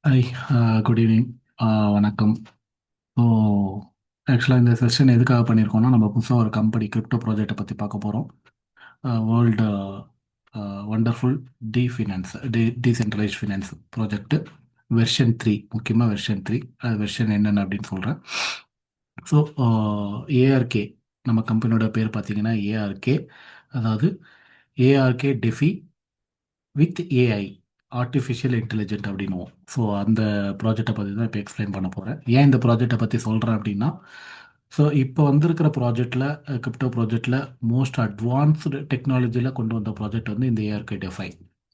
Hi, good evening. வணக்கம். So ஆக்சுவலாக இந்த செஷன் எதுக்காக பண்ணியிருக்கோம்னா, நம்ம புதுசாக ஒரு கம்பெனி கிரிப்டோ ப்ராஜெக்டை பற்றி பார்க்க போகிறோம். World wonderful finance decentralised finance project version 3, முக்கியமாக வெர்ஷன் 3. அது வெர்ஷன் என்னென்ன அப்படின்னு சொல்கிறேன். ஸோ ஏஆர்கே, நம்ம கம்பெனியோட பேர் பார்த்தீங்கன்னா ஏஆர்கே. அதாவது ARK DeFi with AI, artificial intelligent அப்படின்னுவோம். ஸோ அந்த ப்ராஜெக்டை பற்றி தான் இப்போ எக்ஸ்பிளைன் பண்ண போகிறேன். ஏன் இந்த ப்ராஜெக்டை பற்றி சொல்கிறேன் அப்படின்னா, ஸோ இப்போ வந்திருக்கிற ப்ராஜெக்டில், கிரிப்டோ ப்ராஜெக்டில் மோஸ்ட் அட்வான்ஸ்டு டெக்னாலஜியில் கொண்டு வந்த ப்ராஜெக்ட் வந்து இந்த ஏஆர்கே டெஃபை.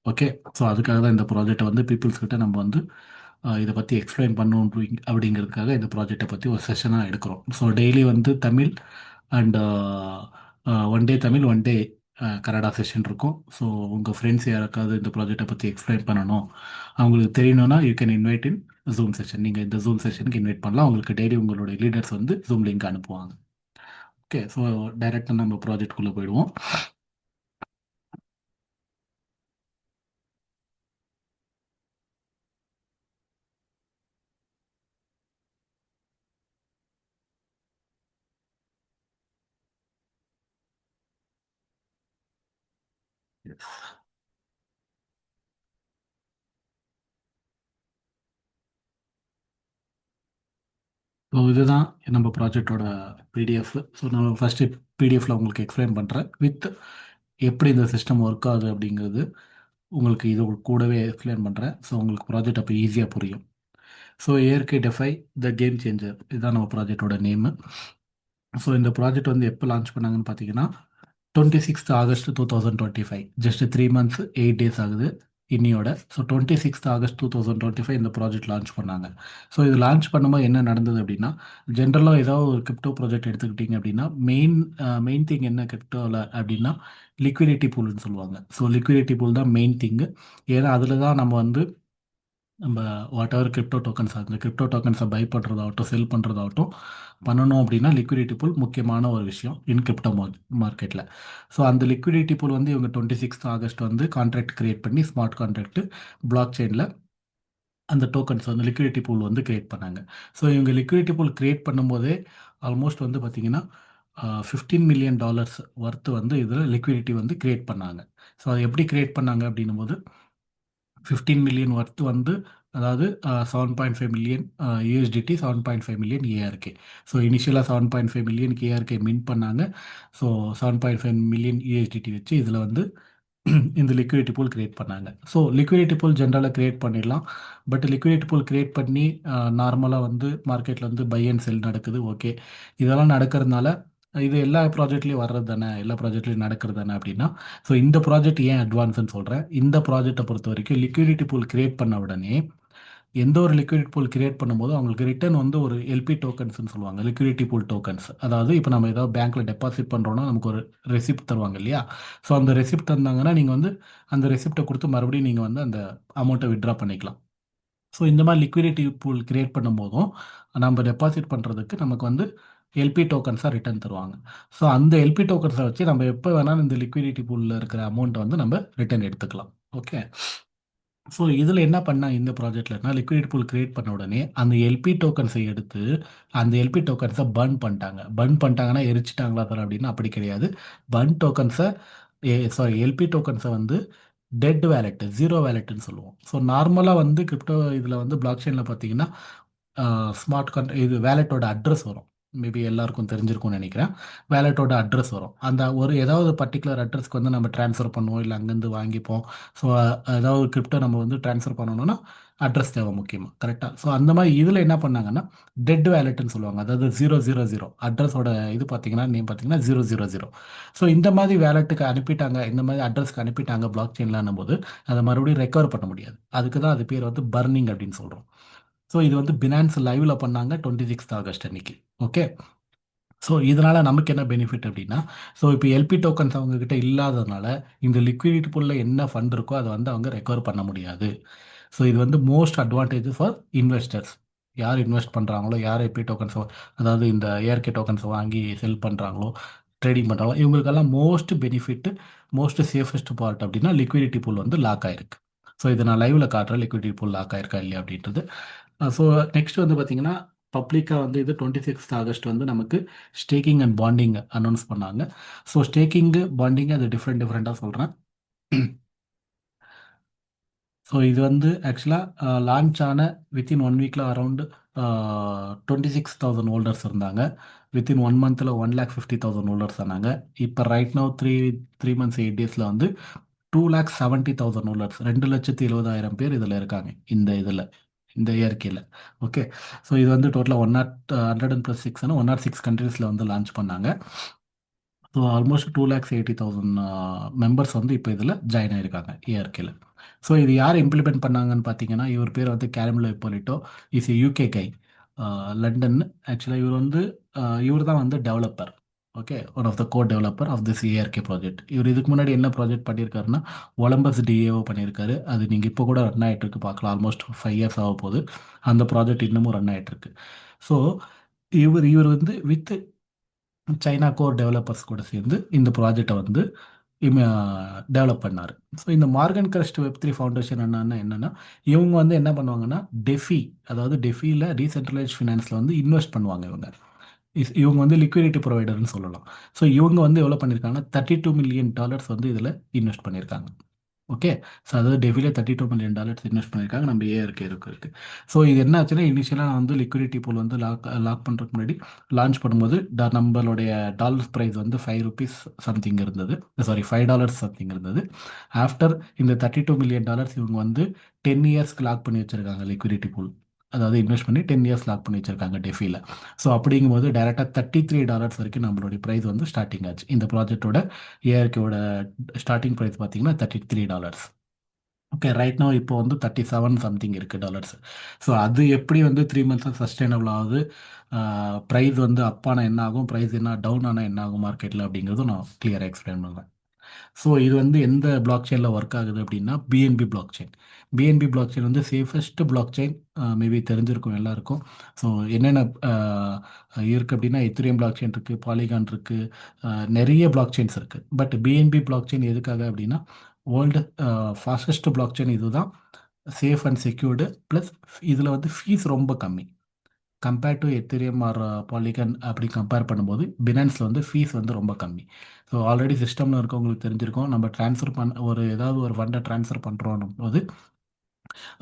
ஓகே. ஸோ அதுக்காக தான் இந்த ப்ராஜெக்டை வந்து பீப்புள்ஸ் கிட்ட நம்ம வந்து இதை பற்றி எக்ஸ்பிளைன் பண்ணணும் அப்படிங்கிறதுக்காக இந்த ப்ராஜெக்டை பற்றி ஒரு செஷனாக எடுக்கிறோம். ஸோ டெய்லி வந்து Tamil and one day Tamil, one day Kannada session இருக்கும். ஸோ உங்கள் ஃப்ரெண்ட்ஸ் யாருக்காவது இந்த ப்ராஜெக்டை பற்றி எக்ஸ்பிளைன் பண்ணணும், அவங்களுக்கு தெரியணும்னா you can invite in zoom session. நீங்கள் இந்த ஜூம் செஷனுக்கு இன்வைட் பண்ணலாம். உங்களுக்கு டெய்லி உங்களுடைய லீடர்ஸ் வந்து ஜூம் லிங்க் அனுப்புவாங்க. ஓகே. ஸோ டைரெக்டாக நம்ம ப்ராஜெக்ட்குள்ளே போயிடுவோம். ஸோ இதுதான் நம்ம ப்ராஜெக்டோட பிடிஎஃப். ஸோ நான் ஃபஸ்ட்டு பிடிஎஃப்ல உங்களுக்கு எக்ஸ்பிளைன் பண்ணுறேன் வித் எப்படி இந்த சிஸ்டம் ஒர்க் ஆகுது அப்படிங்கிறது. உங்களுக்கு இது கூடவே எக்ஸ்பிளைன் பண்ணுறேன். ஸோ உங்களுக்கு ப்ராஜெக்ட் அப்போ ஈஸியாக புரியும். So ARK டெஃபை the game changer, இதுதான் நம்ம ப்ராஜெக்டோட நேமு. ஸோ இந்த ப்ராஜெக்ட் வந்து எப்போ லான்ச் பண்ணாங்கன்னு பார்த்தீங்கன்னா 26th August 2025. Just 3 months 8 days ஆகுது இன்னியோட. ஸோ 26th August 2025 இந்த ப்ராஜெக்ட் லான்ச் பண்ணாங்க. ஸோ இது லான்ச் பண்ணும்போது என்ன நடந்தது அப்படின்னா, ஜென்ரலாக ஏதாவது ஒரு கிரிப்டோ ப்ராஜெக்ட் எடுத்துக்கிட்டிங்க அப்படின்னா மெயின் திங் என்ன கிரிப்டோவில் அப்படின்னா லிக்விடிட்டி பூல்னு சொல்லுவாங்க. ஸோ லிக்விடிட்டி பூல் தான் மெயின் திங்கு. ஏன்னா அதில் தான் நம்ம வாட் எவர் கிரிப்டோ டோக்கன்ஸ், அந்த கிரிப்டோ டோக்கன்ஸை பை பண்ணுறதாகட்டும் செல் பண்ணுறதாகட்டும் பண்ணணும் அப்படின்னா லிக்விடிட்டி பூல் முக்கியமான ஒரு விஷயம் இன் கிரிப்டோ மார்க்கெட்டில். ஸோ அந்த லிக்விடிட்டி பூல் வந்து இவங்க 26th August வந்து கான்ட்ராக்ட் கிரியேட் பண்ணி ஸ்மார்ட் கான்ட்ராக்ட் பிளாக் செயினில் அந்த டோக்கன்ஸ் வந்து லிக்விடிட்டி பூல் வந்து கிரியேட் பண்ணாங்க. ஸோ இவங்க லிக்விடிட்டி பூல் கிரியேட் பண்ணும்போதே ஆல்மோஸ்ட் வந்து பார்த்திங்கன்னா $15 million ஒர்த்து வந்து இதில் லிக்விடிட்டி வந்து கிரியேட் பண்ணாங்க. ஸோ அது எப்படி கிரியேட் பண்ணாங்க அப்படின்னும் போது 15 மில்லியன் ஒர்த் வந்து, அதாவது 7.5 million USDT, 7.5 million ARK. So இனிஷியலாக 7.5 மில்லியன் ஏஆர்கே மின் பண்ணாங்க. ஸோ 7.5 மில்லியன் யூஎஸ்டிடி வச்சு இதில் வந்து இந்த லிக்விடிட்டி பூல் கிரியேட் பண்ணாங்க. ஸோ லிக்விடிட்டி பூல் ஜென்ரலாக கிரியேட் பண்ணிடலாம். பட் லிக்விடிட்டி பூல் கிரியேட் பண்ணி நார்மலாக வந்து மார்க்கெட்டில் வந்து பை அண்ட் செல் நடக்குது. ஓகே. இதெல்லாம் நடக்கிறதுனால இது எல்லா ப்ராஜெக்ட்லேயும் வர்றது தானே, எல்லா ப்ராஜெக்ட்லேயும் நடக்கிறது தானே அப்படின்னா, ஸோ இந்த ப்ராஜெக்ட் ஏன் அட்வான்ஸ்னு சொல்கிறேன். இந்த ப்ராஜெக்டை பொறுத்த வரைக்கும் லிக்விடிட்டி பூல் கிரியேட் பண்ண உடனே எந்த ஒரு லிக்விடிட்டி பூல் கிரியேட் பண்ணும்போது அவங்களுக்கு ரிட்டர்ன் வந்து ஒரு எல்பி டோக்கன்ஸ்னு சொல்லுவாங்க, லிக்விடிட்டி பூல் டோக்கன்ஸ். அதாவது இப்போ நம்ம ஏதாவது பேங்க்கில் டெபாசிட் பண்ணுறோன்னா நமக்கு ஒரு ரெசிப்ட் தருவாங்க இல்லையா. ஸோ அந்த ரெசிப்ட் தந்தாங்கன்னா நீங்கள் வந்து அந்த ரெசிப்டை கொடுத்து மறுபடியும் நீங்கள் வந்து அந்த அமௌண்ட்டை வித்ட்ரா பண்ணிக்கலாம். ஸோ இந்த மாதிரி லிக்விடிட்டி பூல் கிரியேட் பண்ணும்போதும் நம்ம டெபாசிட் பண்ணுறதுக்கு நமக்கு வந்து எல்பி டோக்கன்ஸாக ரிட்டர்ன் தருவாங்க. ஸோ அந்த எல்பி டோக்கன்ஸை வச்சு நம்ம எப்போ வேணாலும் இந்த லிக்விடிட்டி பூலில் இருக்கிற அமௌண்ட்டை வந்து நம்ம ரிட்டர்ன் எடுத்துக்கலாம். ஓகே. ஸோ இதில் என்ன பண்ணால் இந்த ப்ராஜெக்ட்லனா லிக்விட் பூல் கிரியேட் பண்ண உடனே அந்த எல்பி டோக்கன்ஸை எடுத்து அந்த எல்பி டோக்கன்ஸை பர்ன் பண்ணிட்டாங்க. பர்ன் பண்ணிட்டாங்கன்னா எரிச்சிட்டாங்களா சார் அப்படின்னா அப்படி கிடையாது. பர்ன் டோக்கன்ஸை, சாரி, எல்பி டோக்கன்ஸை வந்து டெட் வேலெட், ஜீரோ வேலெட்னு சொல்லுவோம். ஸோ நார்மலாக வந்து கிரிப்டோ இதில் வந்து பிளாக் செயினில் பார்த்தீங்கன்னா ஸ்மார்ட் இது வேலெட்டோட அட்ரஸ் வரும். மேபி எல்லாருக்கும் தெரிஞ்சிருக்கும்னு நினைக்கிறேன். வேலெட்டோட அட்ரஸ் வரும். அந்த ஒரு ஏதாவது பர்டிகுலர் அட்ரஸ்க்கு வந்து நம்ம ட்ரான்ஸ்ஃபர் பண்ணுவோம், இல்லை அங்கேருந்து வாங்கிப்போம். ஸோ ஏதாவது கிரிப்டோ நம்ம வந்து ட்ரான்ஸ்ஃபர் பண்ணணும்னா அட்ரஸ் தேவை முக்கியமாக, கரெக்டாக. ஸோ அந்த மாதிரி இதில் என்ன பண்ணாங்கன்னா டெட் வேலெட்னு சொல்லுவாங்க. அதாவது 000 அட்ரஸோட இது பார்த்தீங்கன்னா நேம் பார்த்தீங்கன்னா 000. ஸோ இந்த மாதிரி வேலெட்டுக்கு அனுப்பிட்டாங்க, இந்த மாதிரி அட்ரஸ்க்கு அனுப்பிட்டாங்க பிளாக் செயின்லான்னும் போது அதை மறுபடியும் ரெக்கவர் பண்ண முடியாது. அதுக்கு தான் அது பேர் வந்து பர்னிங் அப்படின்னு சொல்கிறோம். ஸோ இது வந்து பினான்ஸ் லைவ்ல பண்ணாங்க 26th August அன்னைக்கு. ஓகே. ஸோ இதனால் நமக்கு என்ன பெனிஃபிட் அப்படின்னா, ஸோ இப்போ எல்பி டோக்கன்ஸ் அவங்கக்கிட்ட இல்லாததுனால இந்த லிக்விடிட்டி பூலில் என்ன ஃபண்ட் இருக்கோ அதை வந்து அவங்க ரெக்கவர் பண்ண முடியாது. ஸோ இது வந்து மோஸ்ட் அட்வான்டேஜ் ஃபார் இன்வெஸ்டர்ஸ். யார் இன்வெஸ்ட் பண்ணுறாங்களோ, யார் எல்பி டோக்கன்ஸோ, அதாவது இந்த ஏஆர்கே டோக்கன்ஸை வாங்கி செல் பண்ணுறாங்களோ, ட்ரேடிங் பண்ணுறாங்களோ, இவங்களுக்கெல்லாம் most benefit, most safest part அப்படின்னா லிக்விடிட்டி பூல் வந்து லாக் ஆயிருக்கு. ஸோ இதை நான் லைவில் காட்டுறேன் லிக்விடிட்டி பூல் லாக் ஆயிருக்கா இல்லையா அப்படின்றது. ஸோ நெக்ஸ்ட் வந்து பார்த்தீங்கன்னா பப்ளிக்காக வந்து இது 26th ஆகஸ்ட் வந்து நமக்கு ஸ்டேக்கிங் அண்ட் பாண்டிங் அனௌன்ஸ் பண்ணாங்க. ஸோ ஸ்டேக்கிங்கு பாண்டிங் அது டிஃப்ரெண்ட்டாக சொல்கிறேன். ஸோ இது வந்து ஆக்சுவலாக லான்ச் ஆன வித்தின் 1 வீக்கில் அரௌண்டு 26,000 ஹோல்டர்ஸ் இருந்தாங்க. வித்தின் 1 மந்தில் 1,50,000 ஹோல்டர்ஸ் ஆனாங்க. இப்போ ரைட் நோ த்ரீ மந்த்ஸ் 8 டேஸில் வந்து 2,70,000 ஹோல்டர்ஸ், 2,70,000 பேர் இதில் இருக்காங்க. இந்த இயற்கையில். ஓகே. ஸோ இது வந்து டோட்டலாக 100+6 106 கண்ட்ரீஸில் வந்து லான்ச் பண்ணாங்க. ஸோ ஆல்மோஸ்ட் 2,80,000 மெம்பர்ஸ் வந்து இப்போ இதில் ஜாயின் ஆயிருக்காங்க ஏஆர்கேல. ஸோ இது யார் இம்ப்ளிமெண்ட் பண்ணாங்கன்னு பார்த்தீங்கன்னா, இவர் பேர் வந்து Carmelo Ippolito. Is a UK guy, London. ஆக்சுவலாக இவர் வந்து இவர் தான் வந்து developer. Okay, one of the core developer of this ARK project. இவர் இதுக்கு முன்னாடி என்ன ப்ராஜெக்ட் பண்ணியிருக்காருன்னா ஒலம்பஸ் டிஏஓ பண்ணியிருக்காரு. அது நீங்கள் இப்போ கூட ரன் ஆகிட்டு இருக்கு பார்க்கலாம். ஆல்மோஸ்ட் 5 இயர்ஸ் ஆக போகுது. அந்த ப்ராஜெக்ட் இன்னமும் ரன் ஆகிட்டு இருக்கு. ஸோ இவர் வந்து வித் சைனா கோர் டெவலப்பர்ஸ் கூட சேர்ந்து இந்த ப்ராஜெக்டை வந்து டெவலப் பண்ணார். ஸோ இந்த மார்கன் கிரஸ்ட் வெப்3 ஃபவுண்டேஷன் என்னன்னா இவங்க வந்து என்ன பண்ணுவாங்கன்னா டெஃபி, அதாவது டெஃபியில் டீசென்ட்ரலைஸ்ட் ஃபினான்ஸில் வந்து இன்வெஸ்ட் பண்ணுவாங்க இவங்க. இவங்க வந்து லிக்விடிட்டி ப்ரொவைடர்னு சொல்லலாம். ஸோ இவங்க வந்து எவ்வளோ பண்ணியிருக்காங்கன்னா $32 மில்லியன் வந்து இதில் இன்வெஸ்ட் பண்ணியிருக்காங்க. ஓகே. ஸோ அதாவது டெவில $32 மில்லியன் இன்வெஸ்ட் பண்ணியிருக்காங்க நம்ம ஏஆர்கே இருக்கு. ஸோ இது என்ன ஆச்சுன்னா இனிஷியலாக நான் வந்து லிக்விடிட்டி பூல் வந்து லாக் பண்ணுறதுக்கு முன்னாடி லான்ச் பண்ணும்போது நம்மளுடைய டாலர் ப்ரைஸ் வந்து ₹5 சம்திங் இருந்தது. சாரி, $5 சம்திங் இருந்தது. ஆஃப்டர் இந்த $32 மில்லியன் இவங்க வந்து 10 இயர்ஸ்க்கு லாக் பண்ணி வச்சுருக்காங்க லிக்விடிட்டி பூல். அதாவது இன்வெஸ்ட் பண்ணி 10 இயர்ஸ் லாக் பண்ணி வச்சுருக்காங்க டெஃபியில். ஸோ அப்படிங்கும்போது டேரெக்டாக $33 வரைக்கும் நம்மளுடைய ப்ரைஸ் வந்து ஸ்டார்டிங் ஆச்சு. இந்த ப்ராஜெக்டோட ஏஆர்கேவோட ஸ்டார்டிங் ப்ரைஸ் பார்த்தீங்கன்னா $33. ஓகே, ரைட் நோ இப்போ வந்து 37 சம்திங் இருக்குது டாலர்ஸ். ஸோ அது எப்படி வந்து 3 மந்த்ஸில் சஸ்டைனபிள் ஆகுது, ப்ரைஸ் வந்து அப் ஆனால் என்ன ஆகும், ப்ரைஸ் என்ன டவுன் ஆனால் என்ன ஆகும் மார்க்கெட்டில் அப்படிங்கிறதும் நான் கிளியராக எக்ஸ்பிளைன் பண்ணுறேன். ஸோ இது வந்து எந்த பிளாக் செயினில் ஒர்க் ஆகுது அப்படின்னா BNB blockchain. BNB blockchain வந்து சேஃபஸ்ட் பிளாக் செயின். மேபி தெரிஞ்சிருக்கும் எல்லாருக்கும். ஸோ என்னென்ன இருக்குது அப்படின்னா எத்திரியம் பிளாக் செயின் இருக்குது, பாலிகான் இருக்குது, நிறைய பிளாக் செயின்ஸ் இருக்குது. பட் பிஎன்பி பிளாக் செயின் எதுக்காக அப்படின்னா வேர்ல்டு ஃபாஸ்டஸ்ட் பிளாக் செயின் இதுதான். சேஃப் அண்ட் செக்யூர்டு ப்ளஸ் இதில் வந்து ஃபீஸ் ரொம்ப கம்மி. Compared to Ethereum or Polygon அப்படி கம்பேர் பண்ணும்போது பினான்ஸில் வந்து ஃபீஸ் வந்து ரொம்ப கம்மி. ஸோ ஆல்ரெடி சிஸ்டமில் இருக்கவங்களுக்கு தெரிஞ்சிருக்கும். நம்ம ட்ரான்ஸ்ஃபர் ஏதாவது ஒரு ஃபண்டை ட்ரான்ஸ்ஃபர் பண்ணுறோம் போது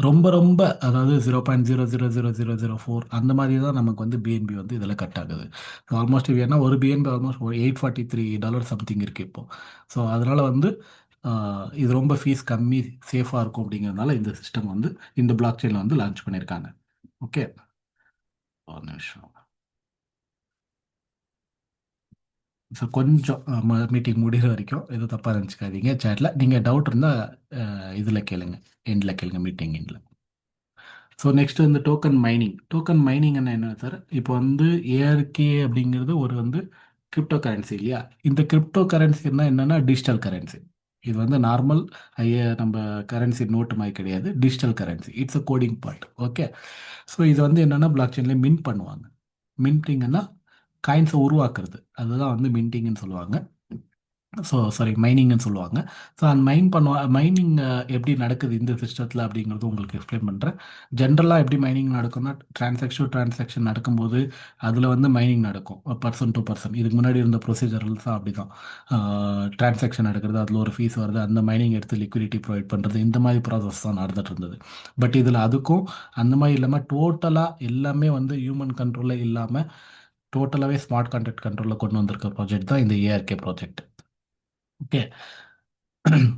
ரொம்ப ரொம்ப அதாவது 0.000004 அந்த மாதிரி தான் நமக்கு வந்து பிஎன்பி வந்து இதில் கட் ஆகுது. ஸோ ஆல்மோஸ்ட் இது ஏன்னா ஒரு பிஎன்பி ஆல்மோஸ்ட் $843 சம்திங் இருக்குது இப்போது. ஸோ அதனால் வந்து இது ரொம்ப ஃபீஸ் கம்மி, சேஃபாக இருக்கும் அப்படிங்கிறதுனால இந்த சிஸ்டம் வந்து இந்த பிளாக் செயினில் வந்து லான்ச் பண்ணியிருக்காங்க. ஓகே, ஒரு நிமிஷம். ஸோ கொஞ்சம் மீட்டிங் முடிகிற வரைக்கும் எதுவும் தப்பாக நினச்சிக்காதீங்க. சேட்டில் நீங்கள் டவுட் இருந்தால் இதில் கேளுங்க, எண்டில் கேளுங்க, மீட்டிங் எண்டில். ஸோ நெக்ஸ்ட் வந்து டோக்கன் மைனிங். டோக்கன் மைனிங் என்ன சார், இப்போ வந்து ஏஆர்கே அப்படிங்கிறது ஒரு வந்து கிரிப்டோ கரன்சி இல்லையா. இந்த கிரிப்டோ கரன்சின்னா என்னென்னா டிஜிட்டல் கரன்சி. இது வந்து நார்மல் நம்ம கரன்சி நோட்டு மாதிரி கிடையாது, digital currency. It's a coding part. Okay. So இது வந்து என்னென்னா பிளாக் செயின்லேயே மின்ட் பண்ணுவாங்க. மின்ட்டிங்கன்னா காயின்ஸை உருவாக்குறது, அதுதான் வந்து மின்ட்டிங்னு சொல்லுவாங்க. ஸோ சாரி, மைனிங்னு சொல்லுவாங்க. ஸோ அந்த மைனிங் எப்படி நடக்குது இந்த சிஸ்டத்தில் அப்படிங்கிறது உங்களுக்கு எக்ஸ்பிளைன் பண்ணுறேன். ஜென்ரலாக எப்படி மைனிங் நடக்கும்னா டிரான்சாக்ஷன் நடக்கும்போது அதில் வந்து மைனிங் நடக்கும் பர்சன் டு பர்சன். இதுக்கு முன்னாடி இருந்த ப்ரொசீஜர்ஸ் தான் அப்படி தான். டிரான்சாக்ஷன் நடக்கிறது, அதில் ஒரு ஃபீஸ் வருது, அந்த மைனிங் எடுத்து லிக்விடிட்டி ப்ரொவைட் பண்ணுறது, இந்த மாதிரி ப்ராசஸ் தான் நடந்துட்டு இருந்தது. பட் இதில் அதுக்கும் அந்த மாதிரி இல்லாமல் டோட்டலாக எல்லாமே வந்து ஹியூமன் கண்ட்ரோலில் இல்லாமல் டோட்டலாகவே ஸ்மார்ட் கான்ட்ராக்ட் கண்ட்ரோலில் கொண்டு வந்திருக்க ப்ராஜெக்ட் தான் இந்த ஏஆர்கே ப்ராஜெக்ட். ஓகே.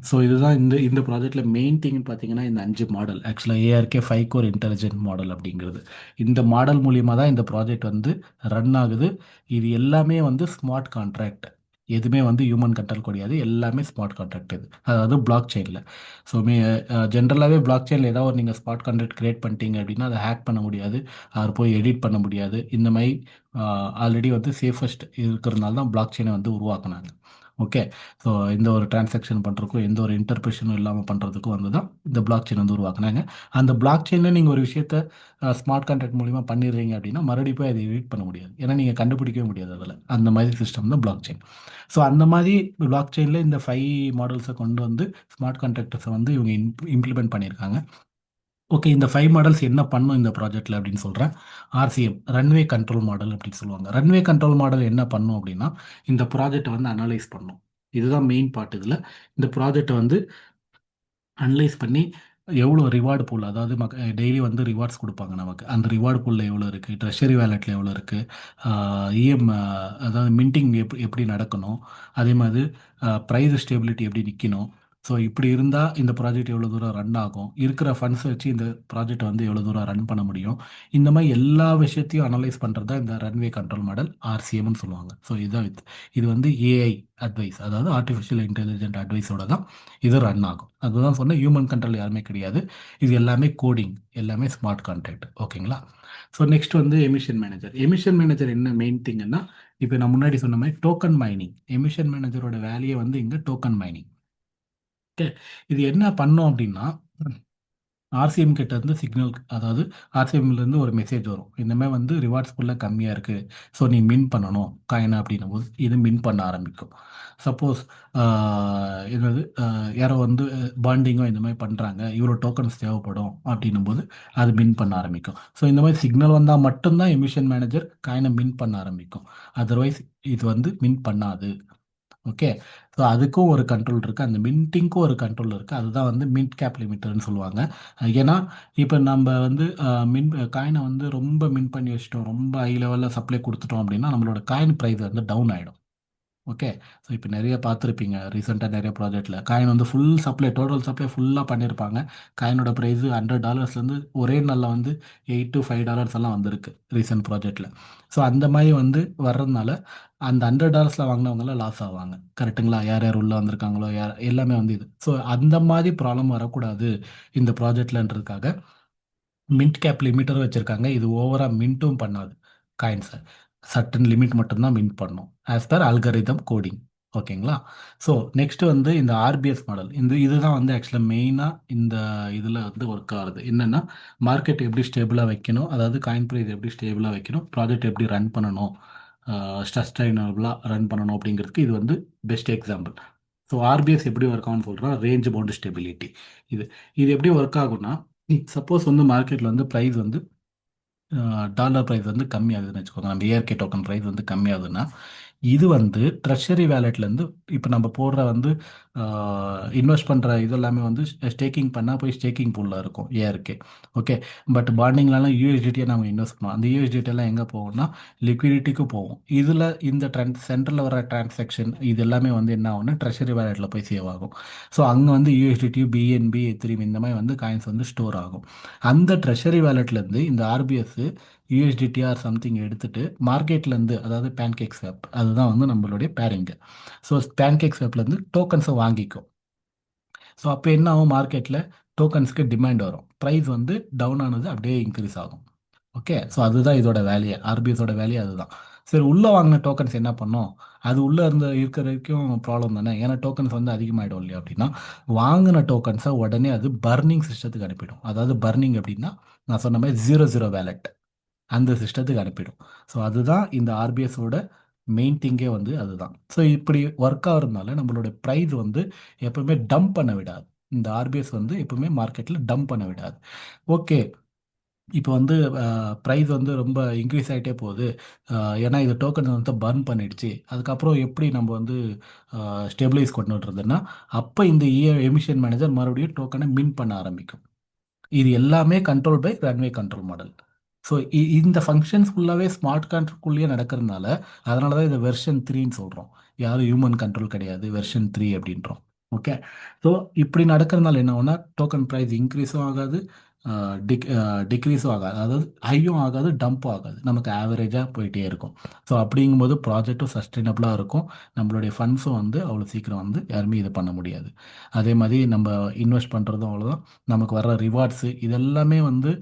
ஸோ இதுதான் இந்த இந்த ப்ராஜெக்டில் மெயின் திங்னு பார்த்தீங்கன்னா இந்த 5 மாடல். ஆக்சுவலாக ஏஆர்கே 5 கோர் இன்டெலிஜென்ட் மாடல் அப்படிங்கிறது. இந்த மாடல் மூலியமாக தான் இந்த ப்ராஜெக்ட் வந்து ரன் ஆகுது. இது எல்லாமே வந்து ஸ்மார்ட் கான்ட்ராக்ட். எதுவுமே வந்து ஹியூமன் கண்ட்ரோல் கிடையாது, எல்லாமே ஸ்மார்ட் கான்ட்ராக்ட். இது அதாவது பிளாக் செயினில். ஸோ ஜென்ரலாகவே பிளாக் செயினில் ஏதாவது ஒரு நீங்கள் ஸ்மார்ட் கான்ட்ராக்ட் கிரியேட் பண்ணிட்டீங்க அப்படின்னா அதை ஹேக் பண்ண முடியாது, அதை போய் எடிட் பண்ண முடியாது. இந்த மாதிரி ஆல்ரெடி வந்து சேஃபஸ்ட் இருக்கிறதுனால தான் பிளாக் செயினை வந்து உருவாக்குனாங்க. ஓகே. ஸோ எந்த ஒரு டிரான்சாக்ஷன் பண்ணுறதுக்கும் எந்த ஒரு இன்டர்பிரஷனும் இல்லாமல் பண்ணுறதுக்கும் வந்து தான் இந்த பிளாக் செயின் வந்து உருவாக்குனாங்க. அந்த பிளாக் செயினில் நீங்கள் ஒரு விஷயத்த ஸ்மார்ட் கான்ட்ராக்ட் மூலிமா பண்ணிடுறீங்க அப்படின்னா மறுபடியும் போய் அதை எடிட் பண்ண முடியாது. ஏன்னா நீங்கள் கண்டுபிடிக்கவே முடியாது அதில். அந்த மாதிரி சிஸ்டம் தான் பிளாக் செயின். ஸோ அந்த மாதிரி பிளாக் செயினில் இந்த 5 மாடல்ஸை கொண்டு வந்து ஸ்மார்ட் கான்ட்ராக்டர்ஸை வந்து இவங்க இம்ப்ளிமெண்ட் பண்ணியிருக்காங்க. ஓகே. இந்த 5 மாடல்ஸ் என்ன பண்ணும் இந்த ப்ராஜெக்ட்டில் அப்படின்னு சொல்கிறேன். ஆர்சிஎம், ரன்வே கண்ட்ரோல் மாடல் அப்படின்னு சொல்லுவாங்க. ரன்வே கண்ட்ரோல் மாடல் என்ன பண்ணும் அப்படின்னா, இந்த ப்ராஜெக்ட்டை வந்து அனலைஸ் பண்ணும். இதுதான் மெயின் பார்ட் இதில். இந்த ப்ராஜெக்ட்டை வந்து அனலைஸ் பண்ணி எவ்வளோ ரிவார்டு பூல், அதாவது டெய்லி வந்து ரிவார்ட்ஸ் கொடுப்பாங்க நமக்கு. அந்த ரிவார்டு பூலில் எவ்வளோ இருக்குது, ட்ரெஷரி வேலெட்டில் எவ்வளோ இருக்குது, இஎம், அதாவது மின்டிங் எப்படி நடக்கணும், அதே மாதிரி ப்ரைஸ் ஸ்டேபிலிட்டி எப்படி நிற்கணும். ஸோ இப்படி இருந்தால் இந்த ப்ராஜெக்ட் எவ்வளோ தூரம் ரன் ஆகும், இருக்கிற ஃபண்ட்ஸை வச்சு இந்த ப்ராஜெக்ட் வந்து எவ்வளோ தூரம் ரன் பண்ண முடியும். இந்த மாதிரி எல்லா விஷயத்தையும் அனலைஸ் பண்ணுறது தான் இந்த ரன்வே கண்ட்ரோல் மாடல், ஆர்சிஎம்னு சொல்லுவாங்க. ஸோ இதுதான் இது வந்து ஏஐ அட்வைஸ், அதாவது ஆர்டிஃபிஷியல் இன்டெலிஜென்ட் அட்வைஸோட தான் இது ரன் ஆகும். அதுதான் சொன்ன ஹியூமன் கண்ட்ரோல் யாருமே கிடையாது. இது எல்லாமே கோடிங், எல்லாமே ஸ்மார்ட் கான்ட்ராக்ட். ஓகேங்களா? ஸோ நெக்ஸ்ட் வந்து எமிஷன் மேனேஜர். எமிஷன் மேனேஜர் என்ன மெயின் திங்னா, இப்போ நான் முன்னாடி சொன்ன மாதிரி டோக்கன் மைனிங். எமிஷன் மேனேஜரோட வேலையை வந்து இங்கே டோக்கன் மைனிங். ஓகே. இது என்ன பண்ணும் அப்படின்னா, ஆர்சிஎம் கிட்ட இருந்து சிக்னல், அதாவது ஆர்சிஎம்லேருந்து ஒரு மெசேஜ் வரும். இந்தமாதிரி வந்து ரிவார்ட்ஸ் ஃபுல்லாக கம்மியாக இருக்குது, ஸோ நீ மின் பண்ணணும் காயினை அப்படின்னும் போது இது மின் பண்ண ஆரம்பிக்கும். சப்போஸ் என்னது யாரோ வந்து பாண்டிங்கோ இந்த மாதிரி பண்ணுறாங்க, இவ்வளோ டோக்கன்ஸ் தேவைப்படும் அப்படின்னும் போது அது மின் பண்ண ஆரம்பிக்கும். ஸோ இந்த மாதிரி சிக்னல் வந்தால் மட்டும்தான் எமிஷன் மேனேஜர் காயினை மின் பண்ண ஆரம்பிக்கும். அதர்வைஸ் இது வந்து மின் பண்ணாது. ஓகே. ஸோ அதுக்கும் ஒரு கண்ட்ரோல் இருக்குது, அந்த மின்ட்டிங்க்கும் ஒரு கண்ட்ரோல் இருக்குது. அதுதான் வந்து மின்ட் கேப் லிமிட்டர்னு சொல்லுவாங்க. ஏன்னா இப்போ நம்ம வந்து காயினை வந்து ரொம்ப மின் பண்ணி வச்சிட்டோம், ரொம்ப ஹை லெவலில் சப்ளை கொடுத்துட்டோம் அப்படின்னா நம்மளோட காயின் ப்ரைஸ் வந்து டவுன் ஆகிடும். ஓகே. ஸோ இப்போ நிறைய பார்த்துருப்பீங்க, ரீசெண்டாக நிறைய ப்ராஜெக்ட்டில் காயின் வந்து ஃபுல் சப்ளை, டோட்டல் சப்ளை ஃபுல்லாக பண்ணியிருப்பாங்க. காயினோட ப்ரைஸு $100 ஒரே நாளில் வந்து $8 to $5 எல்லாம் வந்திருக்கு ரீசெண்ட் ப்ராஜெக்ட்டில். ஸோ அந்த மாதிரி வந்து வர்றதுனால அந்த $100 வாங்கினவங்களாம் லாஸ் ஆவாங்க. கரெக்டுங்களா? யார் யார் உள்ளே வந்திருக்காங்களோ யார் எல்லாமே வந்து இது. ஸோ அந்த மாதிரி ப்ராப்ளம் வரக்கூடாது இந்த ப்ராஜெக்ட்லன்றதுக்காக மின்ட் கேப் லிமிட்டரும் வச்சுருக்காங்க. இது ஓவராக மின்ட்டும் பண்ணாது காயின்ஸை. சர்டன் லிமிட் மட்டும்தான் மின்ட் பண்ணும் ஆஸ் பர் அல்கரிதம் கோடிங். ஓகேங்களா? ஸோ நெக்ஸ்ட் வந்து இந்த ஆர்பிஎஸ் மாடல். இதுதான் வந்து ஆக்சுவலாக மெயினாக இந்த இதில் வந்து ஒர்க் ஆகுது. என்னென்னா, மார்க்கெட் எப்படி ஸ்டேபிளாக வைக்கணும், அதாவது காயின் ப்ரைஸ் எப்படி ஸ்டேபிளாக வைக்கணும், ப்ராஜெக்ட் எப்படி ரன் பண்ணணும், சஸ்டைனபிளாக ரன் பண்ணணும் அப்படிங்கிறதுக்கு இது வந்து பெஸ்ட் எக்ஸாம்பிள். ஸோ ஆர்பிஎஸ் எப்படி ஒர்க் ஆகும்னு சொல்கிறோம், ரேஞ்ச் பவுண்ட் ஸ்டெபிலிட்டி. இது இது எப்படி ஒர்க் ஆகும்னா, சப்போஸ் வந்து மார்க்கெட்டில் வந்து ப்ரைஸ் வந்து டாலர் ப்ரைஸ் வந்து கம்மியாகுதுன்னு வச்சுக்கோங்க, நம்ம ஏஆர்கே டோக்கன் ப்ரைஸ் வந்து கம்மியாகுதுன்னா இது வந்து ட்ரெஷரி வேலெட்லேருந்து இப்போ நம்ம போடுற வந்து இன்வெஸ்ட் பண்ணுற இதெல்லாமே வந்து ஸ்டேக்கிங் பண்ணால் போய் ஸ்டேக்கிங் பூலில் இருக்கும் ஏஆர்கே. ஓகே. பட் பாண்டிங்லலாம் யூஎஸ்டிடியை நம்ம இன்வெஸ்ட் பண்ணுவோம். அந்த யூஎஸ்டிடியெல்லாம் எங்கே போகும்னா லிக்விடிட்டிக்கு போகும். இதில் இந்த சென்டரில் வர டிரான்சாக்ஷன் இது எல்லாமே வந்து என்ன ஆகும்னா ட்ரெஷரி வேலெட்டில் போய் சேவ் ஆகும். ஸோ அங்கே வந்து யூஎஸ்டிடி, பிஎன்பி, எத்திரியம் இந்த மாதிரி வந்து காயின்ஸ் வந்து ஸ்டோர் ஆகும். அந்த ட்ரெஷரி வேலெட்லேருந்து இந்த ஆர்பிஎஸ் யூஎஸ்டிடிஆர் சம்திங் எடுத்துட்டு மார்க்கெட்லேருந்து, அதாவது பேன்கேக் ஸ்வாப், அதுதான் வந்து நம்மளுடைய பேரிங்கு. ஸோ பேன்கேக் ஸ்வாப்லேருந்து டோக்கன்ஸை வாங்கிக்கும். ஸோ அப்போ என்ன ஆகும், மார்க்கெட்டில் டோக்கன்ஸ்க்கு டிமாண்ட் வரும், ப்ரைஸ் வந்து டவுன் ஆனது அப்படியே இன்க்ரீஸ் ஆகும். ஓகே. ஸோ அதுதான் இதோட வேலையை, ஆர்பிஎஸோட வேலையை அதுதான். சரி, உள்ளே வாங்கின டோக்கன்ஸ் என்ன பண்ணோம், அது உள்ளே இருக்கிற வரைக்கும் ப்ராப்ளம் தானே, ஏன்னா டோக்கன்ஸ் வந்து அதிகமாகிடும் இல்லையா. அப்படின்னா வாங்கின டோக்கன்ஸை உடனே அது பர்னிங் சிஸ்டத்துக்கு அனுப்பிடும். அதாவது பர்னிங் அப்படின்னா நான் சொன்ன மாதிரி 00 வேலெட் அந்த சிஸ்டத்துக்கு அனுப்பிடும். ஸோ அதுதான் இந்த ஆர்பிஎஸோட மெயின் திங்கே வந்து அதுதான். ஸோ இப்படி ஒர்க் ஆகிறதுனால நம்மளோட ப்ரைஸ் வந்து எப்பவுமே டம்ப் பண்ண விடாது. இந்த ஆர்பிஎஸ் வந்து எப்பவுமே மார்க்கெட்டில் டம்ப் பண்ண விடாது. ஓகே. இப்போ வந்து ப்ரைஸ் வந்து ரொம்ப இன்க்ரீஸ் ஆகிட்டே போகுது, ஏன்னா இது டோக்கன் வந்து பர்ன் பண்ணிடுச்சு, அதுக்கப்புறம் எப்படி நம்ம வந்து ஸ்டெபிளைஸ் கொண்டு வர்றதுன்னா, அப்போ இந்த எமிஷன் மேனேஜர் மறுபடியும் டோக்கனை மின் பண்ண ஆரம்பிக்கும். இது எல்லாமே control by runway control model. So இந்த ஃபங்க்ஷன்ஸ் ஃபுல்லாகவே ஸ்மார்ட் கான்ட்ராக்ட்குள்ளேயே நடக்கிறதுனால அதனால தான் இதை வெர்ஷன் 3ன்னு சொல்கிறோம். யாரும் ஹியூமன் கண்ட்ரோல் கிடையாது, வெர்ஷன் 3 அப்படின்றோம். ஓகே. ஸோ இப்படி நடக்கிறதுனால என்ன ஆகும்னா, டோக்கன் ப்ரைஸ் இன்க்ரீஸும் ஆகாது, டிக்ரீஸும் ஆகாது, அதாவது ஹையும் ஆகாது, டம்ப்பும் ஆகாது, நமக்கு ஆவரேஜாக போயிட்டே இருக்கும். ஸோ அப்படிங்கும்போது ப்ராஜெக்டும் சஸ்டைனபிளாக இருக்கும், நம்மளுடைய ஃபண்ட்ஸும் வந்து அவ்வளோ சீக்கிரம் வந்து யாருமே இது பண்ண முடியாது. அதே மாதிரி நம்ம இன்வெஸ்ட் பண்ணுறதும் அவ்வளோதான், நமக்கு வர ரிவார்ட்ஸு இதெல்லாமே வந்து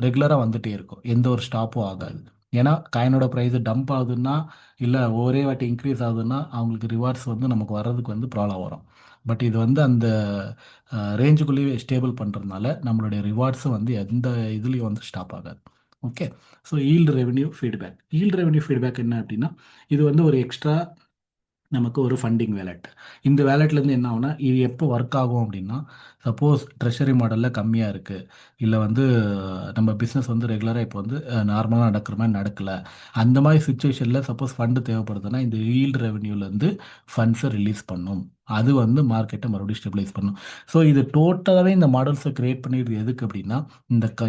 ரெகுலராக வந்துகிட்டே இருக்கும், எந்த ஒரு ஸ்டாப்பும் ஆகாது. ஏன்னா காயினோட ப்ரைஸ் டம்ப் ஆகுதுன்னா, இல்லை ஒரே வாட்டி இன்க்ரீஸ் ஆகுதுன்னா அவங்களுக்கு ரிவார்ட்ஸ் வந்து நமக்கு வர்றதுக்கு வந்து ப்ராப்ளம் வரும். பட் இது வந்து அந்த ரேஞ்சுக்குள்ளேயே ஸ்டேபிள் பண்ணுறதுனால நம்மளுடைய ரிவார்ட்ஸும் வந்து எந்த இதுலேயும் வந்து ஸ்டாப் ஆகாது. Okay. So yield revenue feedback என்ன அப்படின்னா, இது வந்து ஒரு எக்ஸ்ட்ரா நமக்கு ஒரு ஃபண்டிங் வேலெட். இந்த வேலெட்லேருந்து என்ன ஆகும்னா, இது எப்போ ஒர்க் ஆகும் அப்படின்னா, சப்போஸ் ட்ரெஷரி மாடலில் கம்மியாக இருக்குது, இல்லை வந்து நம்ம பிஸ்னஸ் வந்து ரெகுலராக இப்போ வந்து நார்மலாக நடக்கிற மாதிரி நடக்கலை, அந்த மாதிரி சுச்சுவேஷனில் சப்போஸ் ஃபண்டு தேவைப்படுதுன்னா இந்த ஈல்டு ரெவென்யூலேருந்து ஃபண்ட்ஸை ரிலீஸ் பண்ணும். அது வந்து மார்க்கெட்டை மறுபடியும் ஸ்டெபிலைஸ் பண்ணும். ஸோ இது டோட்டலாகவே இந்த மாடல்ஸை கிரியேட் பண்ணிடுறது எதுக்கு அப்படின்னா,